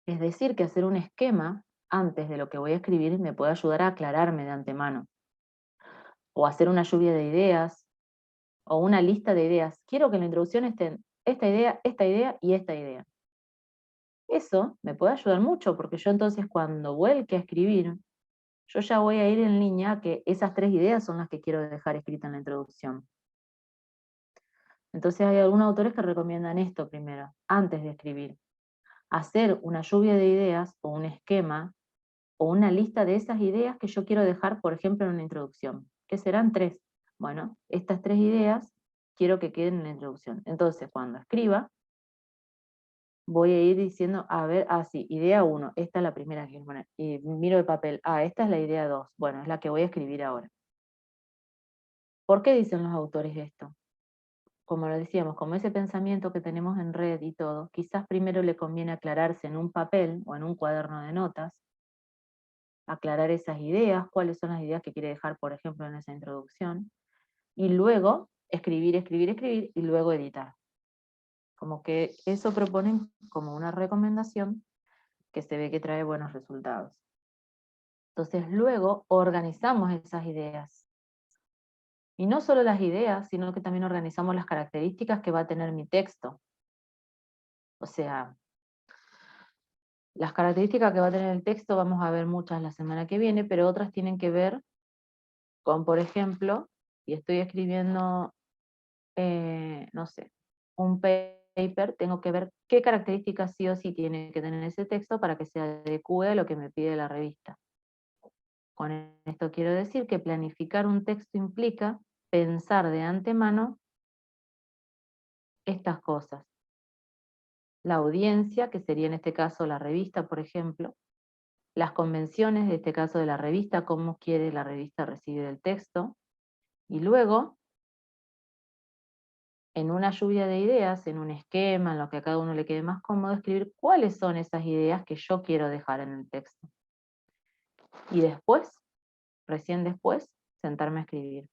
Es decir, que hacer un esquema antes de lo que voy a escribir me puede ayudar a aclararme de antemano. O hacer una lluvia de ideas, o una lista de ideas. Quiero que en la introducción estén esta idea y esta idea. Eso me puede ayudar mucho, porque yo entonces cuando vuelque a escribir, yo ya voy a ir en línea a que esas 3 ideas son las que quiero dejar escritas en la introducción. Entonces hay algunos autores que recomiendan esto primero, antes de escribir. Hacer una lluvia de ideas o un esquema o una lista de esas ideas que yo quiero dejar, por ejemplo, en una introducción, que serán 3. Bueno, estas 3 ideas quiero que queden en la introducción. Entonces, cuando escriba, voy a ir diciendo, a ver, sí, idea 1, esta es la primera que quiero poner. Y miro el papel, esta es la idea 2, bueno, es la que voy a escribir ahora. ¿Por qué dicen los autores esto? Como lo decíamos, como ese pensamiento que tenemos en red y todo, quizás primero le conviene aclararse en un papel o en un cuaderno de notas, aclarar esas ideas, cuáles son las ideas que quiere dejar, por ejemplo, en esa introducción, y luego escribir, y luego editar. Como que eso proponen como una recomendación que se ve que trae buenos resultados. Entonces luego organizamos esas ideas. Y no solo las ideas, sino que también organizamos las características que va a tener mi texto. O sea, las características que va a tener el texto vamos a ver muchas la semana que viene, pero otras tienen que ver con, por ejemplo, si estoy escribiendo, no sé, un paper, tengo que ver qué características sí o sí tiene que tener ese texto para que se adecue a lo que me pide la revista. Con esto quiero decir que planificar un texto implica pensar de antemano estas cosas. La audiencia, que sería en este caso la revista, por ejemplo, las convenciones, de este caso de la revista, cómo quiere la revista recibir el texto, y luego, en una lluvia de ideas, en un esquema, en lo que a cada uno le quede más cómodo, escribir cuáles son esas ideas que yo quiero dejar en el texto. Y después, recién después, sentarme a escribir.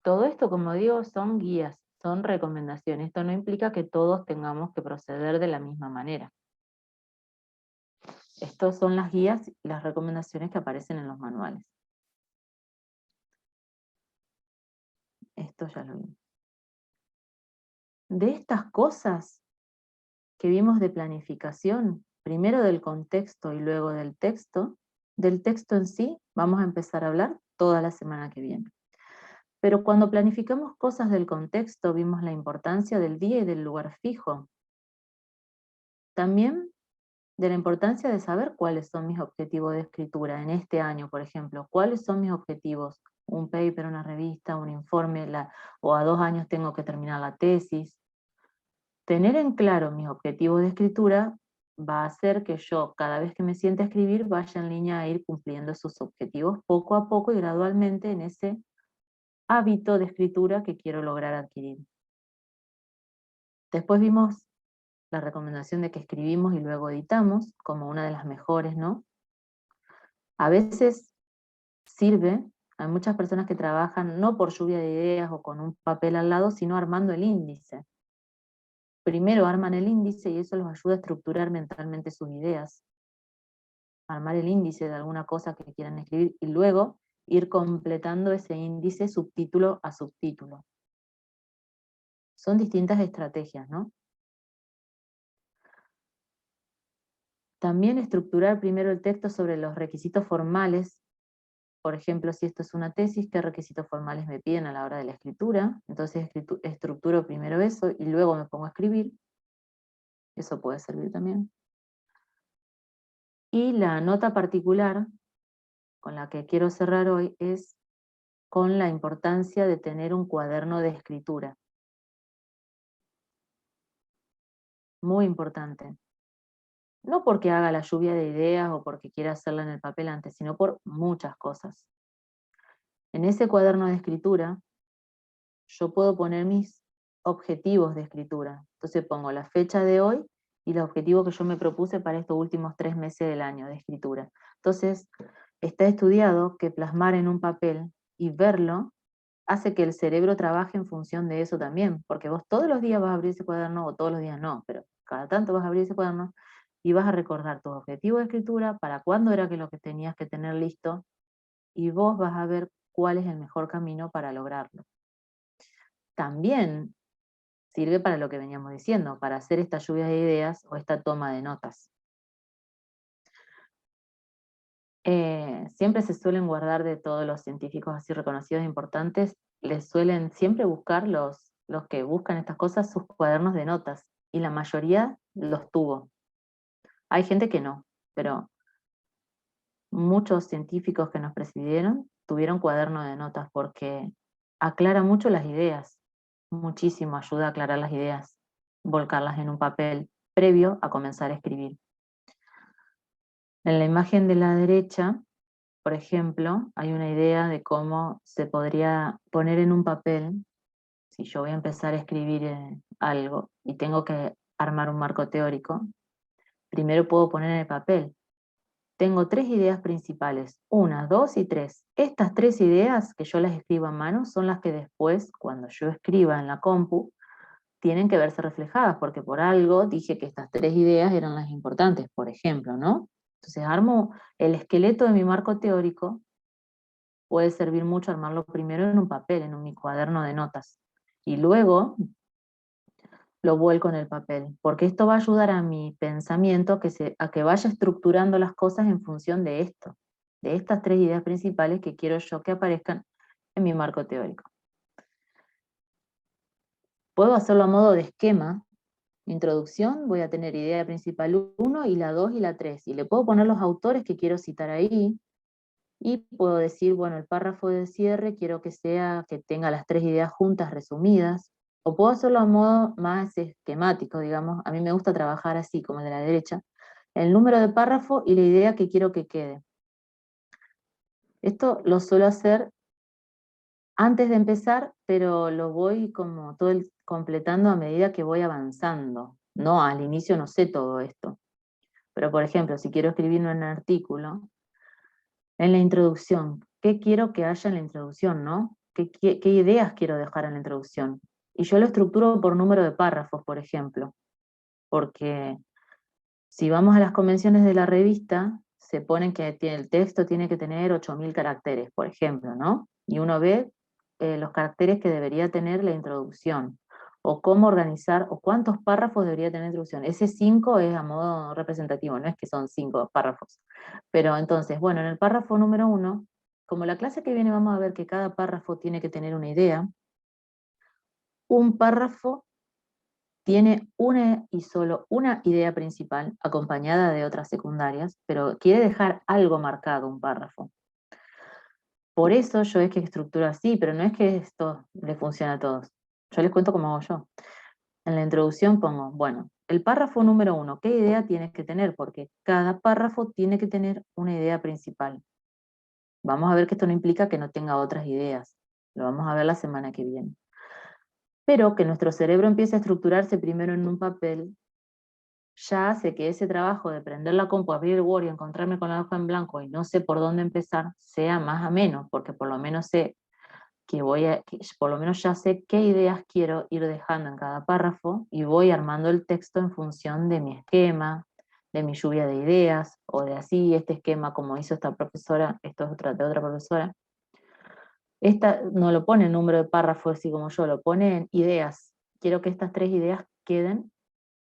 Todo esto, como digo, son guías, son recomendaciones. Esto no implica que todos tengamos que proceder de la misma manera. Estas son las guías y las recomendaciones que aparecen en los manuales. Esto ya lo vimos. De estas cosas que vimos de planificación, primero del contexto y luego del texto en sí, vamos a empezar a hablar toda la semana que viene. Pero cuando planificamos cosas del contexto, vimos la importancia del día y del lugar fijo. También de la importancia de saber cuáles son mis objetivos de escritura en este año, por ejemplo. ¿Cuáles son mis objetivos? Un paper, una revista, un informe, o a 2 años tengo que terminar la tesis. Tener en claro mis objetivos de escritura va a hacer que yo, cada vez que me siente a escribir, vaya en línea a ir cumpliendo esos objetivos poco a poco y gradualmente en ese hábito de escritura que quiero lograr adquirir. Después vimos la recomendación de que escribimos y luego editamos, como una de las mejores, ¿no? A veces sirve, hay muchas personas que trabajan no por lluvia de ideas o con un papel al lado, sino armando el índice. Primero arman el índice y eso los ayuda a estructurar mentalmente sus ideas. Armar el índice de alguna cosa que quieran escribir y luego ir completando ese índice subtítulo a subtítulo. Son distintas estrategias, ¿no? También estructurar primero el texto sobre los requisitos formales. Por ejemplo, si esto es una tesis, ¿qué requisitos formales me piden a la hora de la escritura? Entonces estructuro primero eso y luego me pongo a escribir. Eso puede servir también. Y la nota particular con la que quiero cerrar hoy es con la importancia de tener un cuaderno de escritura. Muy importante. No porque haga la lluvia de ideas o porque quiera hacerla en el papel antes, sino por muchas cosas. En ese cuaderno de escritura, yo puedo poner mis objetivos de escritura. Entonces pongo la fecha de hoy y los objetivos que yo me propuse para estos últimos 3 meses del año de escritura. Entonces, está estudiado que plasmar en un papel y verlo hace que el cerebro trabaje en función de eso también, porque vos todos los días vas a abrir ese cuaderno, o todos los días no, pero cada tanto vas a abrir ese cuaderno y vas a recordar tus objetivos de escritura, para cuándo era que lo que tenías que tener listo, y vos vas a ver cuál es el mejor camino para lograrlo. También sirve para lo que veníamos diciendo, para hacer esta lluvia de ideas o esta toma de notas. Siempre se suelen guardar, de todos los científicos así reconocidos e importantes, les suelen siempre buscar los que buscan estas cosas sus cuadernos de notas, y la mayoría los tuvo. Hay gente que no, pero muchos científicos que nos precedieron tuvieron cuaderno de notas porque aclara mucho las ideas, muchísimo ayuda a aclarar las ideas, volcarlas en un papel previo a comenzar a escribir. En la imagen de la derecha, por ejemplo, hay una idea de cómo se podría poner en un papel. Si yo voy a empezar a escribir algo y tengo que armar un marco teórico, primero puedo poner en el papel. Tengo 3 ideas principales, 1, 2 y 3. Estas 3 ideas que yo las escribo a mano son las que después, cuando yo escriba en la compu, tienen que verse reflejadas, porque por algo dije que estas 3 ideas eran las importantes, por ejemplo, ¿no? Entonces armo el esqueleto de mi marco teórico, puede servir mucho armarlo primero en un papel, en mi cuaderno de notas, y luego lo vuelco en el papel, porque esto va a ayudar a mi pensamiento a que vaya estructurando las cosas en función de esto, de estas 3 ideas principales que quiero yo que aparezcan en mi marco teórico. Puedo hacerlo a modo de esquema. Introducción, voy a tener idea principal 1 y la 2 y la 3, y le puedo poner los autores que quiero citar ahí, y puedo decir, bueno, el párrafo de cierre quiero que tenga las 3 ideas juntas resumidas, o puedo hacerlo a modo más esquemático, digamos. A mí me gusta trabajar así, como el de la derecha, el número de párrafo y la idea que quiero que quede. Esto lo suelo hacer antes de empezar, pero lo voy como completando a medida que voy avanzando. No, al inicio no sé todo esto. Pero por ejemplo, si quiero escribir un artículo, en la introducción, ¿qué quiero que haya en la introducción, no? ¿Qué ideas quiero dejar en la introducción? Y yo lo estructuro por número de párrafos, por ejemplo. Porque si vamos a las convenciones de la revista, se ponen que el texto tiene que tener 8.000 caracteres, por ejemplo, ¿no? Y uno ve los caracteres que debería tener la introducción, o cómo organizar, o cuántos párrafos debería tener la introducción. Ese 5 es a modo representativo, no es que son 5 párrafos. Pero entonces, bueno, en el párrafo número 1, como la clase que viene vamos a ver que cada párrafo tiene que tener una idea, un párrafo tiene una y solo una idea principal, acompañada de otras secundarias, pero quiere dejar algo marcado, un párrafo. Por eso yo es que estructuro así, pero no es que esto le funcione a todos. Yo les cuento cómo hago yo. En la introducción pongo, bueno, el párrafo número 1, ¿qué idea tienes que tener? Porque cada párrafo tiene que tener una idea principal. Vamos a ver que esto no implica que no tenga otras ideas. Lo vamos a ver la semana que viene. Pero que nuestro cerebro empiece a estructurarse primero en un papel, ya hace que ese trabajo de prender la compu, abrir el Word y encontrarme con la hoja en blanco y no sé por dónde empezar, sea más ameno, porque por lo menos sé por lo menos ya sé qué ideas quiero ir dejando en cada párrafo y voy armando el texto en función de mi esquema, de mi lluvia de ideas, o de así, este esquema como hizo esta profesora, esto es de otra profesora. Esta no lo pone en número de párrafos así como yo, lo pone en ideas. Quiero que estas 3 ideas queden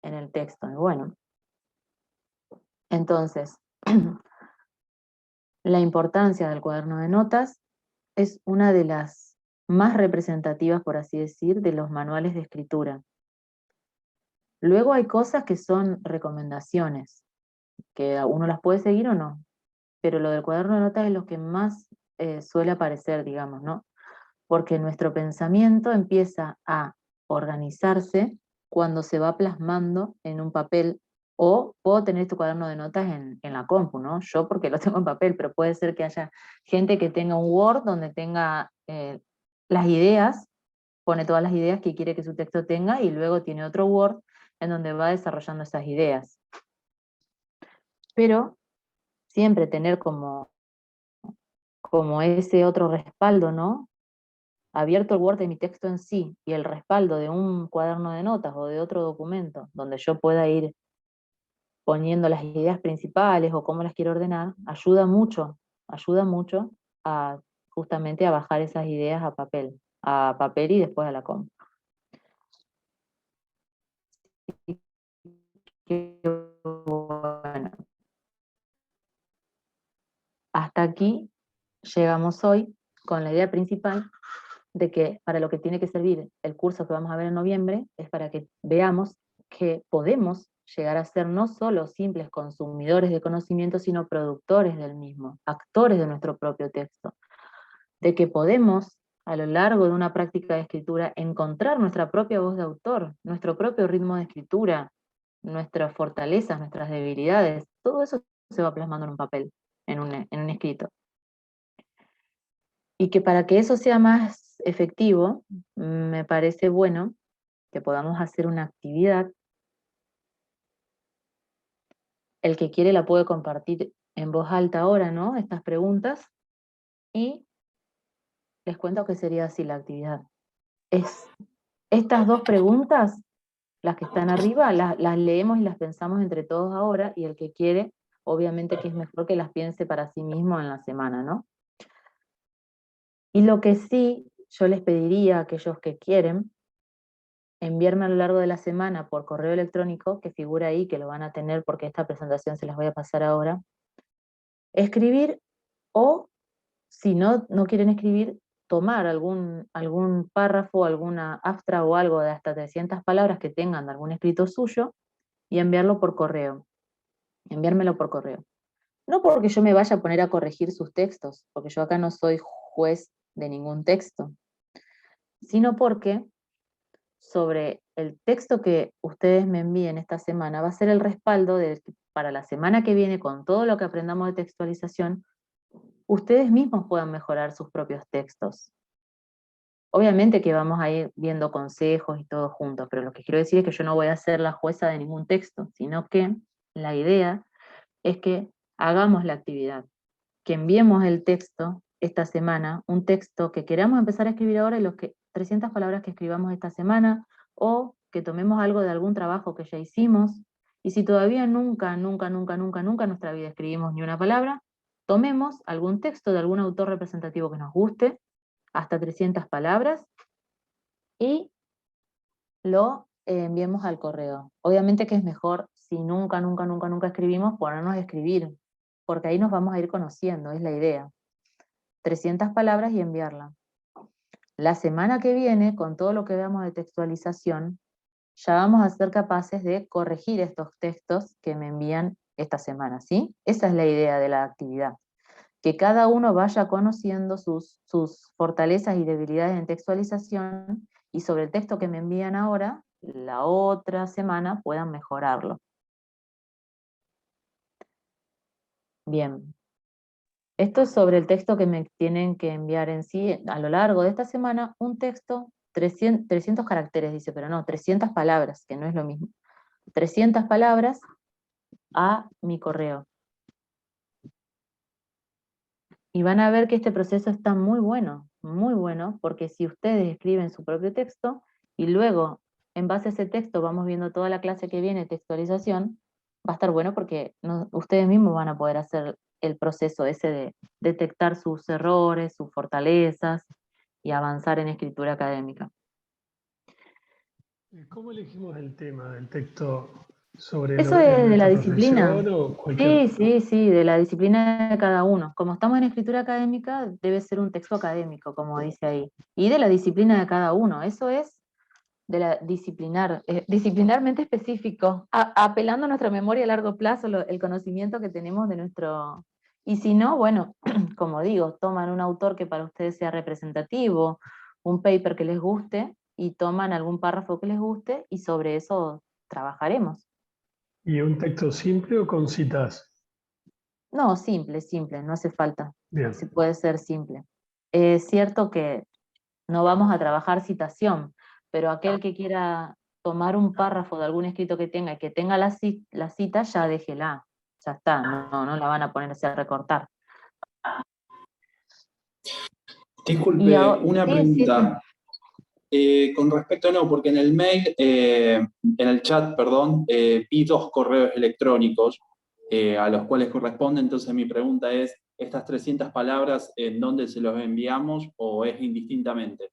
en el texto. Y bueno, entonces, la importancia del cuaderno de notas es una de las más representativas, por así decir, de los manuales de escritura. Luego hay cosas que son recomendaciones, que uno las puede seguir o no, pero lo del cuaderno de notas es lo que más suele aparecer, digamos, ¿no? Porque nuestro pensamiento empieza a organizarse cuando se va plasmando en un papel, o puedo tener este cuaderno de notas en la compu, ¿no? Yo porque lo tengo en papel, pero puede ser que haya gente que tenga un Word donde tenga las ideas, pone todas las ideas que quiere que su texto tenga, y luego tiene otro Word en donde va desarrollando esas ideas. Pero siempre tener como ese otro respaldo, ¿no? Abierto el Word de mi texto en sí y el respaldo de un cuaderno de notas o de otro documento donde yo pueda ir poniendo las ideas principales o cómo las quiero ordenar, ayuda mucho a justamente a bajar esas ideas a papel y después a la compu. Bueno, hasta aquí llegamos hoy con la idea principal de que para lo que tiene que servir el curso que vamos a ver en noviembre es para que veamos que podemos llegar a ser no solo simples consumidores de conocimiento, sino productores del mismo, actores de nuestro propio texto, de que podemos a lo largo de una práctica de escritura encontrar nuestra propia voz de autor, nuestro propio ritmo de escritura, nuestras fortalezas, nuestras debilidades, todo eso se va plasmando en un papel, en un escrito. Y que para que eso sea más efectivo, me parece bueno que podamos hacer una actividad. El que quiere la puede compartir en voz alta ahora, ¿no? Estas preguntas. Y les cuento que sería así la actividad. Estas 2 preguntas, las que están arriba, las leemos y las pensamos entre todos ahora, y el que quiere, obviamente que es mejor que las piense para sí mismo en la semana, ¿no? Y lo que sí yo les pediría a aquellos que quieren, enviarme a lo largo de la semana por correo electrónico, que figura ahí, que lo van a tener porque esta presentación se las voy a pasar ahora, escribir, o si no quieren escribir, tomar algún párrafo, alguna abstra o algo de hasta 300 palabras que tengan de algún escrito suyo y enviármelo por correo. No porque yo me vaya a poner a corregir sus textos, porque yo acá no soy juez de ningún texto, sino porque sobre el texto que ustedes me envíen esta semana va a ser el respaldo para la semana que viene, con todo lo que aprendamos de textualización, ustedes mismos puedan mejorar sus propios textos. Obviamente que vamos a ir viendo consejos y todo juntos, pero lo que quiero decir es que yo no voy a ser la jueza de ningún texto, sino que la idea es que hagamos la actividad, que enviemos el texto esta semana, un texto que queramos empezar a escribir ahora, y los 300 palabras que escribamos esta semana, o que tomemos algo de algún trabajo que ya hicimos, y si todavía nunca en nuestra vida escribimos ni una palabra, tomemos algún texto de algún autor representativo que nos guste, hasta 300 palabras, y lo enviemos al correo. Obviamente que es mejor, si nunca escribimos, ponernos a escribir, porque ahí nos vamos a ir conociendo, es la idea. 300 palabras y enviarla. La semana que viene, con todo lo que veamos de textualización, ya vamos a ser capaces de corregir estos textos que me envían esta semana, ¿sí? Esa es la idea de la actividad, que cada uno vaya conociendo sus fortalezas y debilidades en textualización, y sobre el texto que me envían ahora, la otra semana puedan mejorarlo. Bien. Esto es sobre el texto que me tienen que enviar en sí a lo largo de esta semana, un texto, 300 caracteres, dice, pero no, 300 palabras, que no es lo mismo. 300 palabras a mi correo. Y van a ver que este proceso está muy bueno, porque si ustedes escriben su propio texto, y luego, en base a ese texto, vamos viendo toda la clase que viene, textualización, va a estar bueno porque ustedes mismos van a poder hacer el proceso ese de detectar sus errores, sus fortalezas, y avanzar en escritura académica. ¿Cómo elegimos el tema del texto sobre Eso es de la nuestra disciplina. profesión o cualquier? Sí, de la disciplina de cada uno. Como estamos en escritura académica, debe ser un texto académico, como dice ahí. Y de la disciplina de cada uno. Eso es de la disciplinarmente específico, apelando a nuestra memoria a largo plazo, el conocimiento que tenemos de nuestro... Y si no, bueno, como digo, toman un autor que para ustedes sea representativo, un paper que les guste, y toman algún párrafo que les guste, y sobre eso trabajaremos. ¿Y un texto simple o con citas? No, simple, no hace falta. Bien. Se puede ser simple. Es cierto que no vamos a trabajar citación, pero aquel que quiera tomar un párrafo de algún escrito que tenga y que tenga la cita, ya déjela. Ya está, no la van a ponerse a recortar. Disculpe, una Sí, sí, sí. pregunta. Con respecto, no, porque en el mail, en el chat, perdón, vi 2 correos electrónicos a los cuales corresponde. Entonces mi pregunta es, ¿estas 300 palabras en dónde se los enviamos o es indistintamente?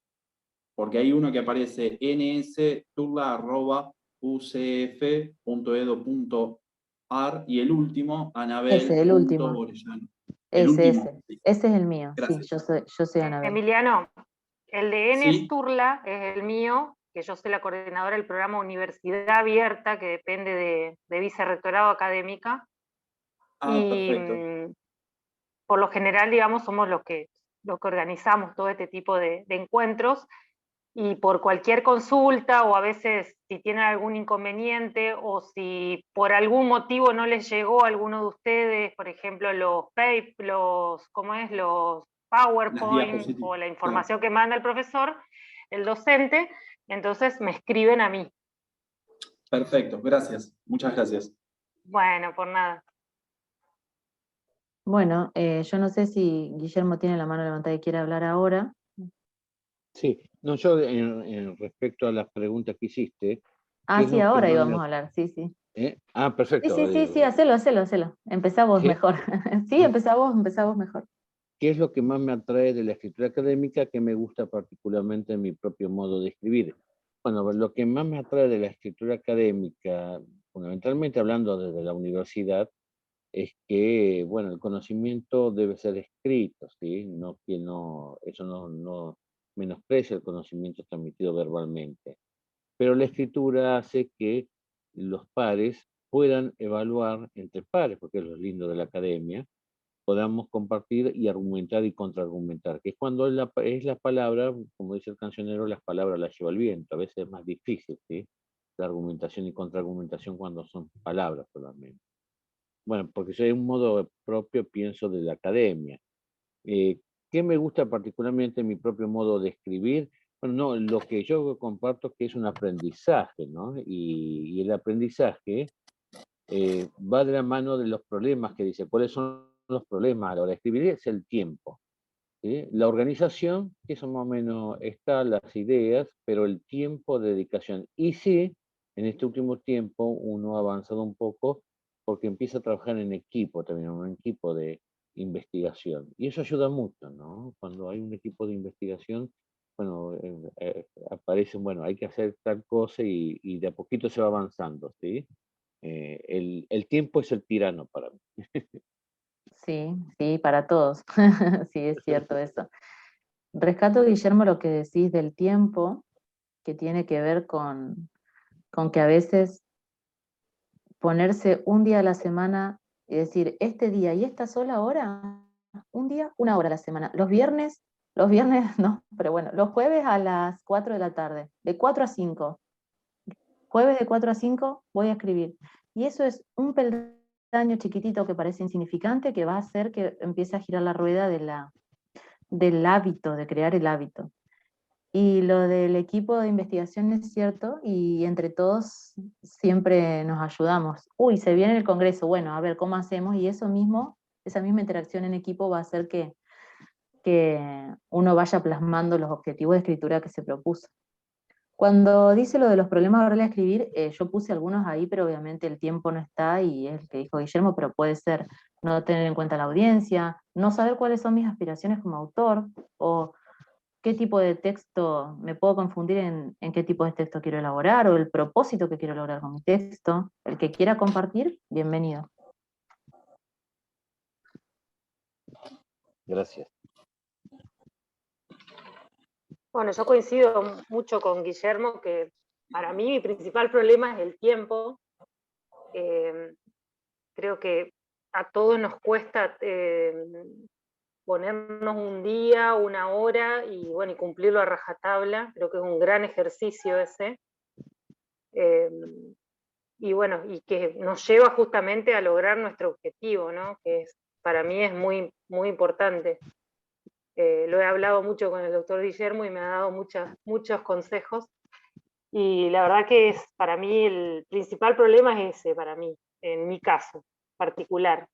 Porque hay uno que aparece ns.turla@ucf.edu.ar y el último, Ese, el último. anabel.orellano. El Ese último. es el mío, Gracias. sí, yo soy Anabel. Emiliano, el de Enes ¿Sí? Turla es el mío, que yo soy la coordinadora del programa Universidad Abierta, que depende de Vicerrectorado Académica. Ah, Y perfecto. por lo general, digamos, somos los que organizamos todo este tipo de encuentros, y por cualquier consulta, o a veces si tienen algún inconveniente, o si por algún motivo no les llegó a alguno de ustedes, por ejemplo, los Las PowerPoint diapositivas. o la Claro. información que manda el profesor, el docente, entonces me escriben a mí. Perfecto, gracias. Muchas gracias. Bueno, por nada. Bueno, yo no sé si Guillermo tiene la mano levantada y quiere hablar ahora. Sí, no, yo en respecto a las preguntas que hiciste, ¿qué es Sí, lo que ahora más íbamos a hablar, sí. Sí, perfecto. sí, hacelo. Empezá vos ¿Qué, mejor. Sí, empezá vos mejor. qué es lo que más me atrae de la escritura académica que me gusta particularmente en mi propio modo de escribir? Bueno, lo que más me atrae de la escritura académica, fundamentalmente hablando desde la universidad, es que, bueno, el conocimiento debe ser escrito, ¿sí? No, eso no menosprecia el conocimiento transmitido verbalmente. Pero la escritura hace que los pares puedan evaluar entre pares, porque es lo lindo de la academia, podamos compartir y argumentar y contraargumentar, que es cuando es la palabra, como dice el cancionero, las palabras las lleva el viento, a veces es más difícil, ¿sí? La argumentación y contraargumentación cuando son palabras solamente. Bueno, porque yo de un modo propio pienso de la academia. ¿Qué me gusta particularmente en mi propio modo de escribir? Bueno, no, lo que yo comparto que es un aprendizaje, ¿no? Y el aprendizaje va de la mano de los problemas que dice. ¿Cuáles son los problemas a la hora de escribir? Es el tiempo, ¿sí? La organización, que eso más o menos está, las ideas, pero el tiempo de dedicación. Y sí, en este último tiempo uno ha avanzado un poco porque empieza a trabajar en equipo también, un equipo de investigación. Y eso ayuda mucho, ¿no? Cuando hay un equipo de investigación, bueno, aparecen, bueno, hay que hacer tal cosa y de a poquito se va avanzando, ¿sí? El tiempo es el tirano para mí. Sí, para todos. Sí, es cierto eso. Rescato, Guillermo, lo que decís del tiempo, que tiene que ver con con que a veces ponerse un día a la semana y decir, este día y esta sola hora, un día, una hora a la semana. Los viernes no, pero bueno, los jueves a las 4 de la tarde, de 4 a 5. Jueves de 4 a 5 voy a escribir. Y eso es un peldaño chiquitito que parece insignificante que va a hacer que empiece a girar la rueda del hábito, de crear el hábito. Y lo del equipo de investigación es cierto, y entre todos siempre nos ayudamos. Uy, se viene el congreso, bueno, a ver cómo hacemos, y eso mismo, esa misma interacción en equipo va a hacer que uno vaya plasmando los objetivos de escritura que se propuso. Cuando dice lo de los problemas a la hora de escribir, yo puse algunos ahí, pero obviamente el tiempo no está, y es el que dijo Guillermo, pero puede ser no tener en cuenta la audiencia, no saber cuáles son mis aspiraciones como autor, o qué tipo de texto, me puedo confundir en qué tipo de texto quiero elaborar, o el propósito que quiero lograr con mi texto. El que quiera compartir, bienvenido. Gracias. Bueno, yo coincido mucho con Guillermo, que para mí mi principal problema es el tiempo. Creo que a todos nos cuesta ponernos un día, una hora, y bueno, y cumplirlo a rajatabla. Creo que es un gran ejercicio ese. Y bueno, y que nos lleva justamente a lograr nuestro objetivo, ¿no? Que para mí es muy, muy importante. Lo he hablado mucho con el doctor Guillermo y me ha dado muchos consejos. Y la verdad que para mí el principal problema es ese, para mí, en mi caso particular.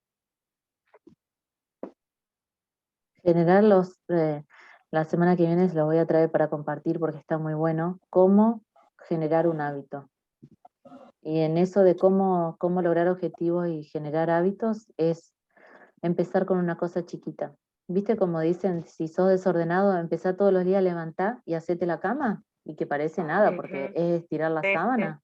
Generar la semana que viene se los voy a traer para compartir porque está muy bueno, cómo generar un hábito. Y en eso de cómo lograr objetivos y generar hábitos es empezar con una cosa chiquita. ¿Viste como dicen, si sos desordenado, empezá todos los días a levantar y hacete la cama? Y que parece nada, porque es estirar la sábana.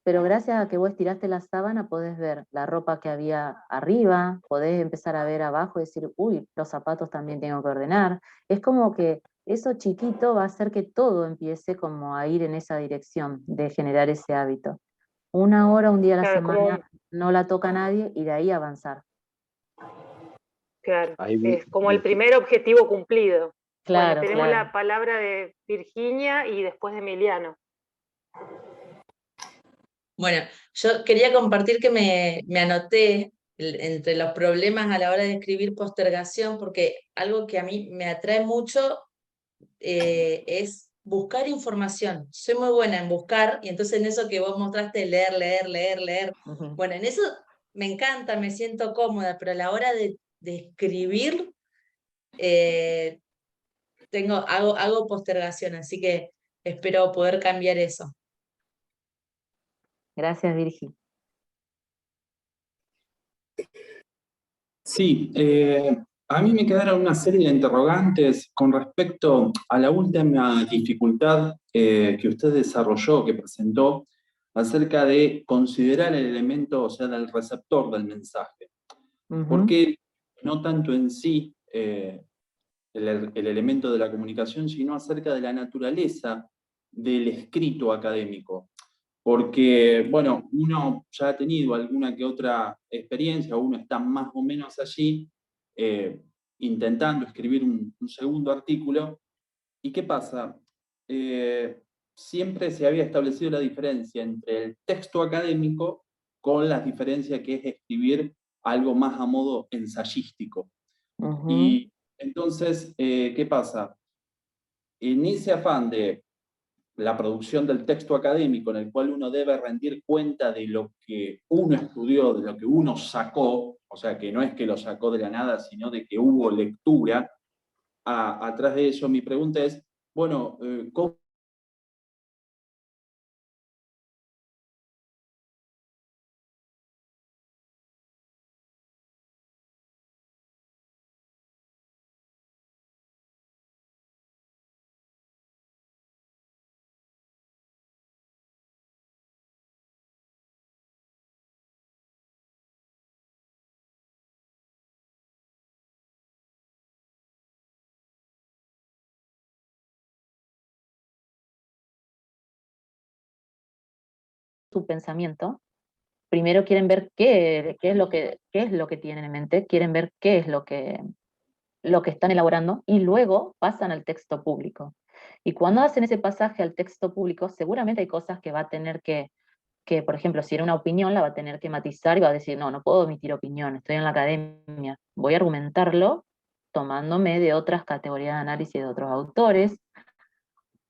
Pero gracias a que vos estiraste la sábana, podés ver la ropa que había arriba, podés empezar a ver abajo y decir, uy, los zapatos también tengo que ordenar. Es como que eso chiquito va a hacer que todo empiece como a ir en esa dirección de generar ese hábito. Una hora, un día a la Claro, semana, no la toca nadie, y de ahí avanzar. claro, Ahí es como el primer objetivo cumplido. Bueno, Claro, tenemos claro. la palabra de Virginia y después de Emiliano. Bueno, yo quería compartir que me anoté entre los problemas a la hora de escribir postergación, porque algo que a mí me atrae mucho es buscar información. Soy muy buena en buscar, y entonces en eso que vos mostraste, leer, leer, leer, leer, Ujú. bueno, en eso me encanta, me siento cómoda, pero a la hora de escribir, eh, hago postergación, así que espero poder cambiar eso. Gracias, Virgi. Sí, a mí me quedaron una serie de interrogantes con respecto a la última dificultad que usted desarrolló, que presentó, acerca de considerar el elemento, o sea, del receptor del mensaje. Ujú. Porque no tanto en sí el elemento de la comunicación, sino acerca de la naturaleza del escrito académico. Porque, bueno, uno ya ha tenido alguna que otra experiencia, uno está más o menos allí intentando escribir un segundo artículo. ¿Y qué pasa? Siempre se había establecido la diferencia entre el texto académico con la diferencia que es escribir algo más a modo ensayístico. Ujú. Y entonces, ¿qué pasa? En ese afán de la producción del texto académico, en el cual uno debe rendir cuenta de lo que uno estudió, de lo que uno sacó, o sea, que no es que lo sacó de la nada, sino de que hubo lectura, atrás de eso mi pregunta es, bueno, ¿cómo su pensamiento, primero quieren ver qué es lo que tienen en mente, quieren ver qué es lo que están elaborando, y luego pasan al texto público. Y cuando hacen ese pasaje al texto público, seguramente hay cosas que va a tener que, por ejemplo, si era una opinión, la va a tener que matizar y va a decir, no, no puedo emitir opinión, estoy en la academia, voy a argumentarlo tomándome de otras categorías de análisis de otros autores,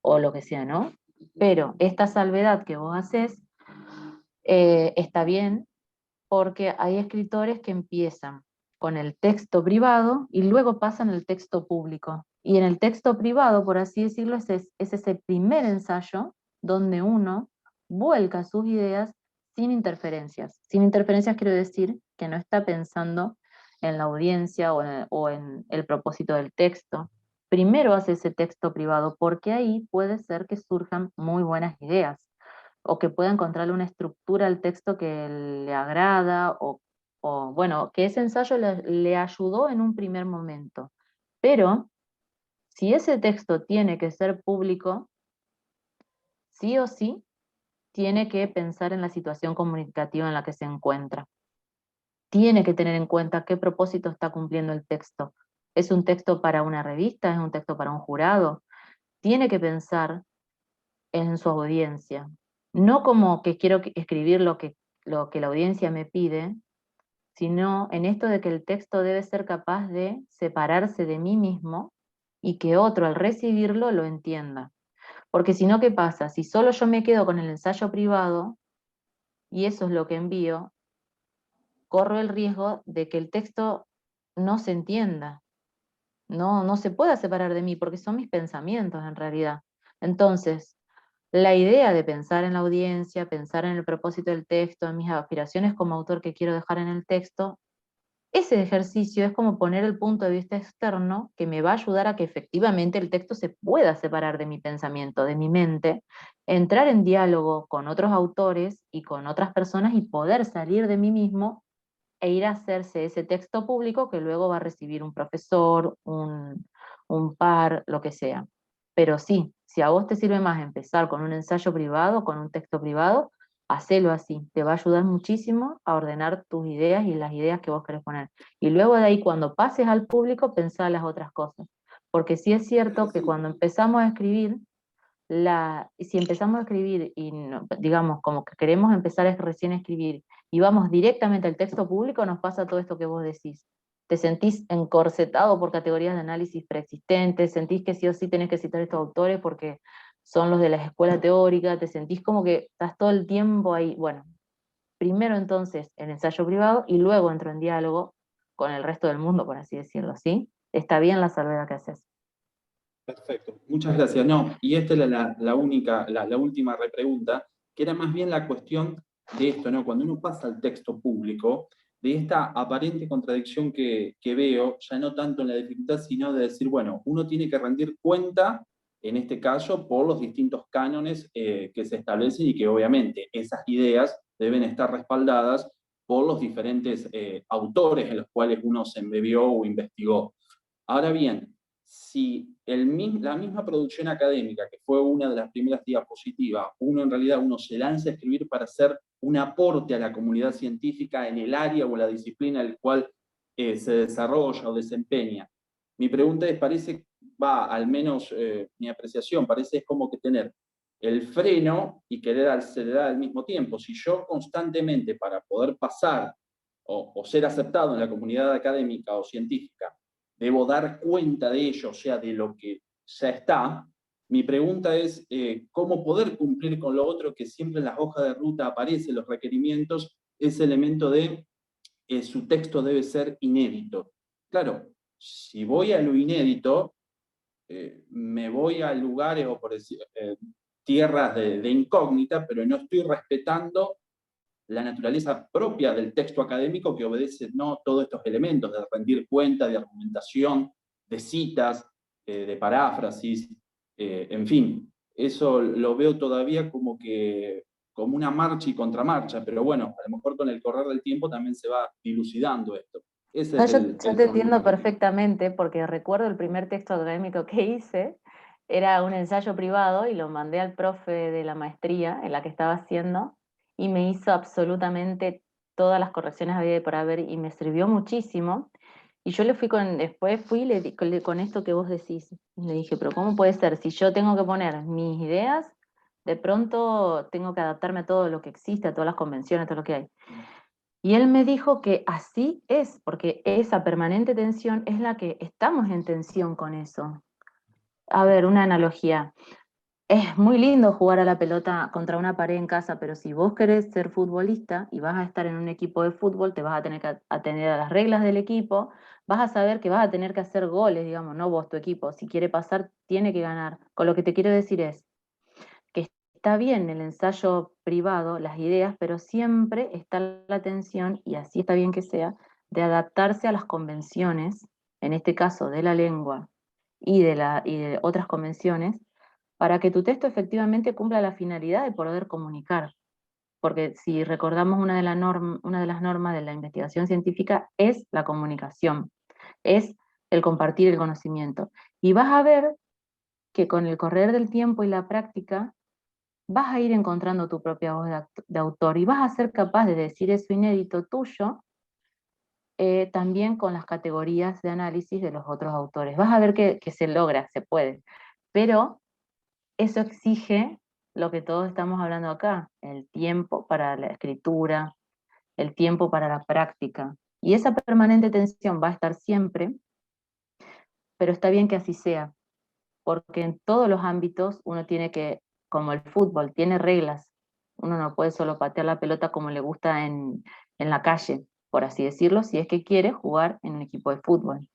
o lo que sea, ¿no? Pero esta salvedad que vos haces está bien, porque hay escritores que empiezan con el texto privado y luego pasan al texto público. Y en el texto privado, por así decirlo, es ese primer ensayo donde uno vuelca sus ideas sin interferencias. Sin interferencias quiero decir que no está pensando en la audiencia o en el propósito del texto. Primero hace ese texto privado, porque ahí puede ser que surjan muy buenas ideas, o que pueda encontrarle una estructura al texto que le agrada, o bueno, que ese ensayo le ayudó en un primer momento. Pero si ese texto tiene que ser público, sí o sí tiene que pensar en la situación comunicativa en la que se encuentra. Tiene que tener en cuenta qué propósito está cumpliendo el texto. ¿Es un texto para una revista? ¿Es un texto para un jurado? Tiene que pensar en su audiencia. No como que quiero escribir lo que la audiencia me pide, sino en esto de que el texto debe ser capaz de separarse de mí mismo y que otro al recibirlo lo entienda. Porque si no, ¿qué pasa? Si solo yo me quedo con el ensayo privado y eso es lo que envío, corro el riesgo de que el texto no se entienda, no se pueda separar de mí, porque son mis pensamientos en realidad. Entonces, la idea de pensar en la audiencia, pensar en el propósito del texto, en mis aspiraciones como autor que quiero dejar en el texto, ese ejercicio es como poner el punto de vista externo que me va a ayudar a que efectivamente el texto se pueda separar de mi pensamiento, de mi mente, entrar en diálogo con otros autores y con otras personas y poder salir de mí mismo e ir a hacerse ese texto público que luego va a recibir un profesor, un par, lo que sea. Pero sí, si a vos te sirve más empezar con un ensayo privado, con un texto privado, hacelo así. Te va a ayudar muchísimo a ordenar tus ideas y las ideas que vos querés poner. Y luego de ahí, cuando pases al público, pensá las otras cosas. Porque sí es cierto que cuando empezamos a escribir, si empezamos a escribir y digamos como que queremos empezar recién a escribir y vamos directamente al texto público, nos pasa todo esto que vos decís. Te sentís encorsetado por categorías de análisis preexistentes, sentís que sí o sí tenés que citar estos autores porque son los de la escuela teórica, te sentís como que estás todo el tiempo ahí. Bueno, primero entonces el ensayo privado y luego entro en diálogo con el resto del mundo, por así decirlo, ¿sí? Está bien la salvedad que haces. Perfecto, muchas gracias. No, y esta es la última repregunta, que era más bien la cuestión de esto, ¿no? Cuando uno pasa al texto público, de esta aparente contradicción que veo, ya no tanto en la dificultad, sino de decir, bueno, uno tiene que rendir cuenta, en este caso, por los distintos cánones que se establecen y que obviamente esas ideas deben estar respaldadas por los diferentes autores en los cuales uno se embebió o investigó. Ahora bien, si la misma producción académica, que fue una de las primeras diapositivas, uno se lanza a escribir para hacer un aporte a la comunidad científica en el área o la disciplina en la cual se desarrolla o desempeña. Mi pregunta es, al menos mi apreciación, es como que tener el freno y querer acelerar al mismo tiempo. Si yo constantemente, para poder pasar o ser aceptado en la comunidad académica o científica, debo dar cuenta de ello, o sea, de lo que ya está, mi pregunta es cómo poder cumplir con lo otro que siempre en las hojas de ruta aparece, los requerimientos, ese elemento de su texto debe ser inédito. Claro, si voy a lo inédito, me voy a lugares o por decir, tierras de incógnita, pero no estoy respetando la naturaleza propia del texto académico que obedece no todos estos elementos de rendir cuenta, de argumentación, de citas, de paráfrasis, en fin, eso lo veo todavía como una marcha y contramarcha, pero bueno, a lo mejor con el correr del tiempo también se va dilucidando esto. Ese es Yo te entiendo perfectamente, porque recuerdo el primer texto académico que hice, era un ensayo privado y lo mandé al profe de la maestría en la que estaba haciendo, y me hizo absolutamente todas las correcciones había y por haber, y me sirvió muchísimo. Y yo después fui y le di con esto que vos decís, y le dije, pero ¿cómo puede ser? Si yo tengo que poner mis ideas, de pronto tengo que adaptarme a todo lo que existe, a todas las convenciones, a todo lo que hay. Y él me dijo que así es, porque esa permanente tensión es la que estamos en tensión con eso. A ver, una analogía. Es muy lindo jugar a la pelota contra una pared en casa, pero si vos querés ser futbolista y vas a estar en un equipo de fútbol, te vas a tener que atender a las reglas del equipo, vas a saber que vas a tener que hacer goles, digamos, no vos, tu equipo. Si quiere pasar, tiene que ganar. Con lo que te quiero decir es que está bien el ensayo privado, las ideas, pero siempre está la tensión, y así está bien que sea, de adaptarse a las convenciones, en este caso de la lengua y de otras convenciones, para que tu texto efectivamente cumpla la finalidad de poder comunicar. Porque si recordamos una de las normas de la investigación científica es la comunicación, es el compartir el conocimiento. Y vas a ver que con el correr del tiempo y la práctica vas a ir encontrando tu propia voz de autor y vas a ser capaz de decir eso inédito tuyo también con las categorías de análisis de los otros autores. Vas a ver que se logra, se puede, pero eso exige lo que todos estamos hablando acá, el tiempo para la escritura, el tiempo para la práctica. Y esa permanente tensión va a estar siempre, pero está bien que así sea, porque en todos los ámbitos uno tiene que, como el fútbol, tiene reglas. Uno no puede solo patear la pelota como le gusta en la calle, por así decirlo, si es que quiere jugar en un equipo de fútbol.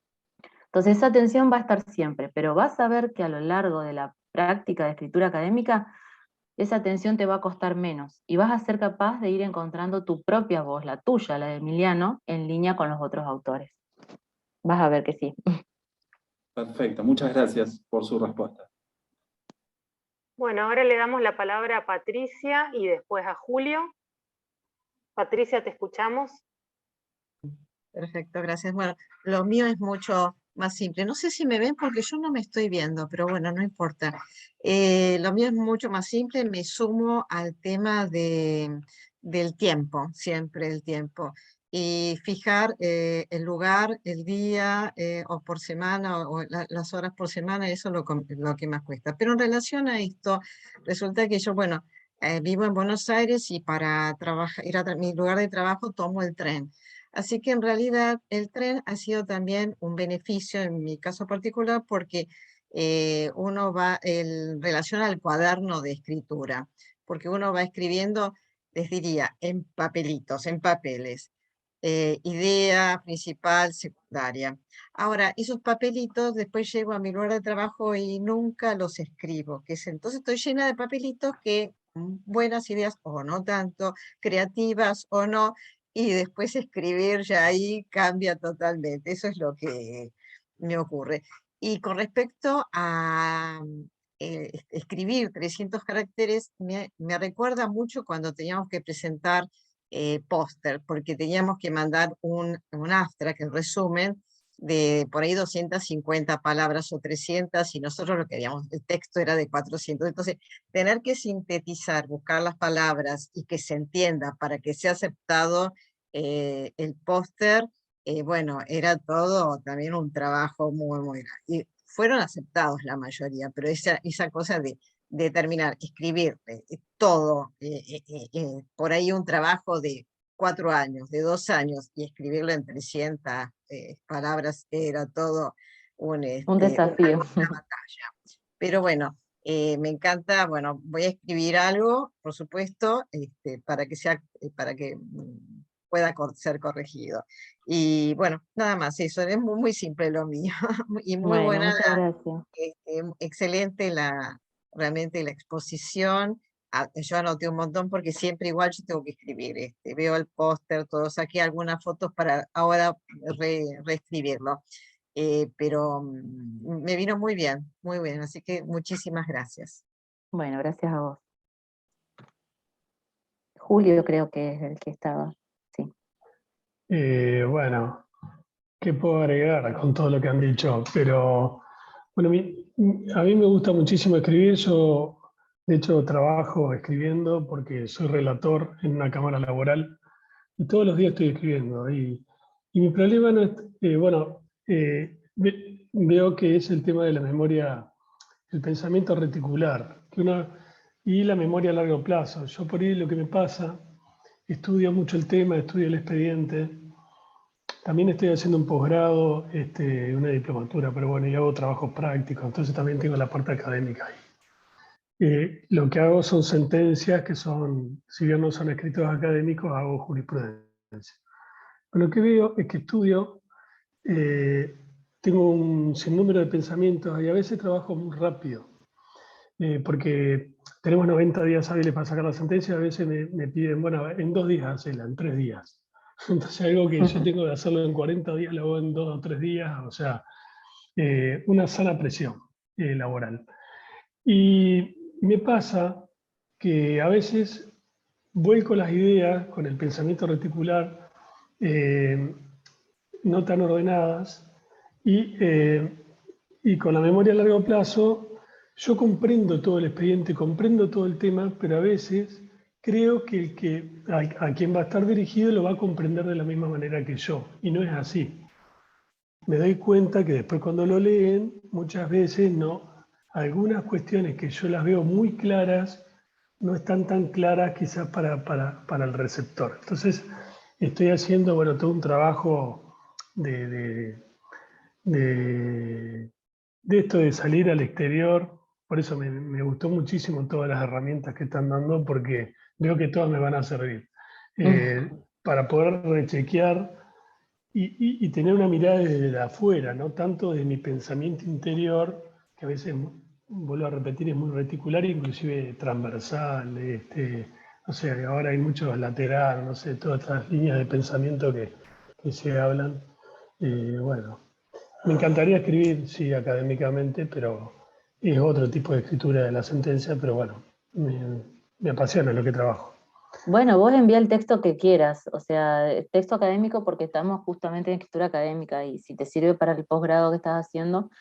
Entonces esa tensión va a estar siempre, pero vas a ver que a lo largo de la práctica de escritura académica, esa tensión te va a costar menos y vas a ser capaz de ir encontrando tu propia voz, la tuya, la de Emiliano, en línea con los otros autores. Vas a ver que sí. Perfecto, muchas gracias por su respuesta. Bueno, ahora le damos la palabra a Patricia y después a Julio. Patricia, te escuchamos. Perfecto, gracias. Bueno, lo mío es mucho más simple. No sé si me ven porque yo no me estoy viendo, pero bueno, no importa. Lo mío es mucho más simple. Me sumo al tema del tiempo, siempre el tiempo. Y fijar el lugar, el día o por semana o las horas por semana, eso es lo que más cuesta. Pero en relación a esto, resulta que yo, bueno, vivo en Buenos Aires y para ir a mi lugar de trabajo tomo el tren. Así que en realidad el tren ha sido también un beneficio en mi caso particular porque uno va en relación al cuaderno de escritura, porque uno va escribiendo, les diría, en papelitos, en papeles, idea principal, secundaria. Ahora, esos papelitos después llego a mi lugar de trabajo y nunca los escribo, entonces estoy llena de papelitos que buenas ideas o no tanto, creativas o no, y después escribir ya ahí cambia totalmente. Eso es lo que me ocurre. Y con respecto a escribir 300 caracteres, me recuerda mucho cuando teníamos que presentar póster, porque teníamos que mandar un abstract, el resumen, de por ahí 250 palabras o 300, y nosotros lo que queríamos, el texto era de 400. Entonces, tener que sintetizar, buscar las palabras y que se entienda para que sea aceptado el póster, bueno, era todo también un trabajo muy, muy grande. Y fueron aceptados la mayoría, pero esa cosa de terminar, escribir todo, por ahí un trabajo de 4 años, de 2 años, y escribirlo en 300 palabras, era todo Un desafío. una batalla. Pero bueno, me encanta, bueno, voy a escribir algo, por supuesto, para que pueda ser corregido. Y bueno, nada más, eso es muy, muy simple lo mío. Y muy Bueno, buena, muchas gracias. excelente realmente la exposición. Yo anoté un montón porque siempre igual yo tengo que escribir, veo el póster, todo, saqué algunas fotos para ahora reescribirlo. Pero me vino muy bien, así que muchísimas gracias. Bueno, gracias a vos. Julio creo que es el que estaba. Sí. Bueno, ¿qué puedo agregar con todo lo que han dicho? Pero, bueno, a mí me gusta muchísimo escribir. Yo De hecho, trabajo escribiendo porque soy relator en una cámara laboral y todos los días estoy escribiendo. Y mi problema no es, veo que es el tema de la memoria, el pensamiento reticular, y la memoria a largo plazo. Yo por ahí lo que me pasa, estudio mucho el tema, estudio el expediente. También estoy haciendo un posgrado, una diplomatura, pero bueno, y hago trabajos prácticos, entonces también tengo la parte académica ahí. Lo que hago son sentencias que son, si bien no son escritos académicos, hago jurisprudencia. Lo que veo es que estudio, tengo un sinnúmero de pensamientos y a veces trabajo muy rápido, porque tenemos 90 días hábiles para sacar la sentencia, a veces me piden, bueno, en 2 días hacerla, en 3 días. Entonces algo que yo tengo que hacerlo en 40 días, lo hago en 2 o 3 días, o sea, una sana presión laboral. Y me pasa que a veces vuelco las ideas con el pensamiento reticular no tan ordenadas y con la memoria a largo plazo yo comprendo todo el expediente, comprendo todo el tema, pero a veces creo que a quien va a estar dirigido lo va a comprender de la misma manera que yo, y no es así. Me doy cuenta que después cuando lo leen, muchas veces no, algunas cuestiones que yo las veo muy claras, no están tan claras quizás para el receptor. Entonces, estoy haciendo, bueno, todo un trabajo de esto de salir al exterior. Por eso me gustó muchísimo todas las herramientas que están dando, porque veo que todas me van a servir. Para poder rechequear y tener una mirada desde afuera, no tanto de mi pensamiento interior, que a veces, vuelvo a repetir, es muy reticular, inclusive transversal, no sé, ahora hay muchos laterales, no sé, todas estas líneas de pensamiento que se hablan. Bueno, me encantaría escribir, sí, académicamente, pero es otro tipo de escritura de la sentencia, pero bueno, me apasiona lo que trabajo. Bueno, vos envía el texto que quieras, o sea, el texto académico porque estamos justamente en escritura académica y si te sirve para el posgrado que estás haciendo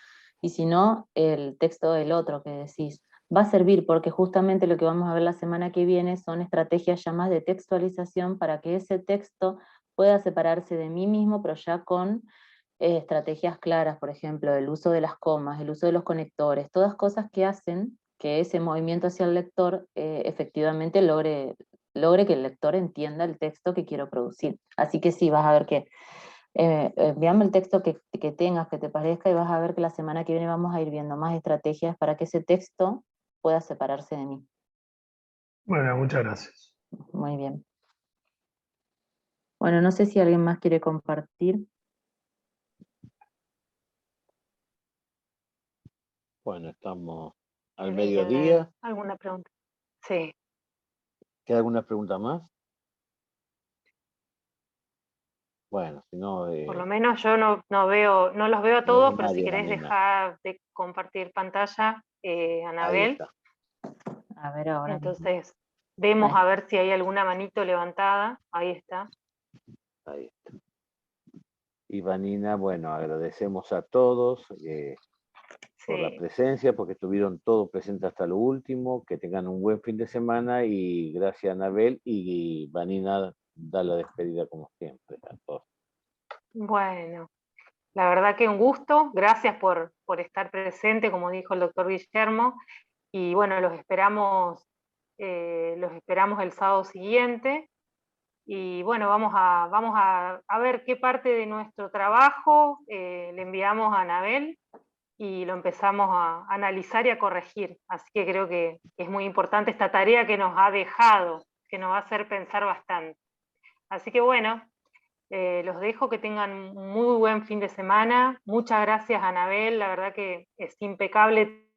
y si no, el texto del otro que decís. Va a servir porque justamente lo que vamos a ver la semana que viene son estrategias ya más de textualización para que ese texto pueda separarse de mí mismo, pero ya con estrategias claras, por ejemplo, el uso de las comas, el uso de los conectores, todas cosas que hacen que ese movimiento hacia el lector efectivamente logre que el lector entienda el texto que quiero producir. Así que sí, vas a ver que envíame el texto que tengas, que te parezca, y vas a ver que la semana que viene vamos a ir viendo más estrategias para que ese texto pueda separarse de mí. Bueno, muchas gracias. Muy bien. Bueno, no sé si alguien más quiere compartir. Bueno, estamos al ¿Tiene mediodía. alguna pregunta? Sí. ¿Queda alguna pregunta más? Bueno, si no... Por lo menos yo no los veo a todos, veo pero si nadie, querés Vanina. dejar de compartir pantalla, Ahí Anabel, está. A ver ahora. entonces vemos Ahí. a ver si hay alguna manito levantada. Ahí está. Ahí está. Y Vanina, bueno, agradecemos a todos por la Sí. presencia, porque estuvieron todos presentes hasta lo último, que tengan un buen fin de semana y gracias Anabel y Vanina da la despedida como siempre a todos. Bueno, la verdad que un gusto. Gracias por estar presente, como dijo el doctor Guillermo. Y bueno, los esperamos el sábado siguiente. Y bueno, vamos a ver qué parte de nuestro trabajo le enviamos a Anabel y lo empezamos a analizar y a corregir. Así que creo que es muy importante esta tarea que nos ha dejado, que nos va a hacer pensar bastante. Así que bueno, los dejo, que tengan un muy buen fin de semana. Muchas gracias, Anabel, la verdad que es impecable.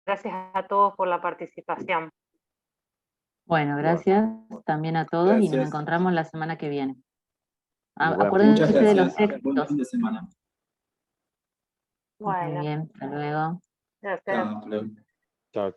Gracias a todos por la participación. Bueno, gracias también a todos y nos Gracias. encontramos la semana que viene. Igualmente. Acuérdense Muchas de los gracias. textos. Buen fin de semana. Muy Bueno, bien, hasta luego. gracias. Chao, hasta luego. Chao, chao.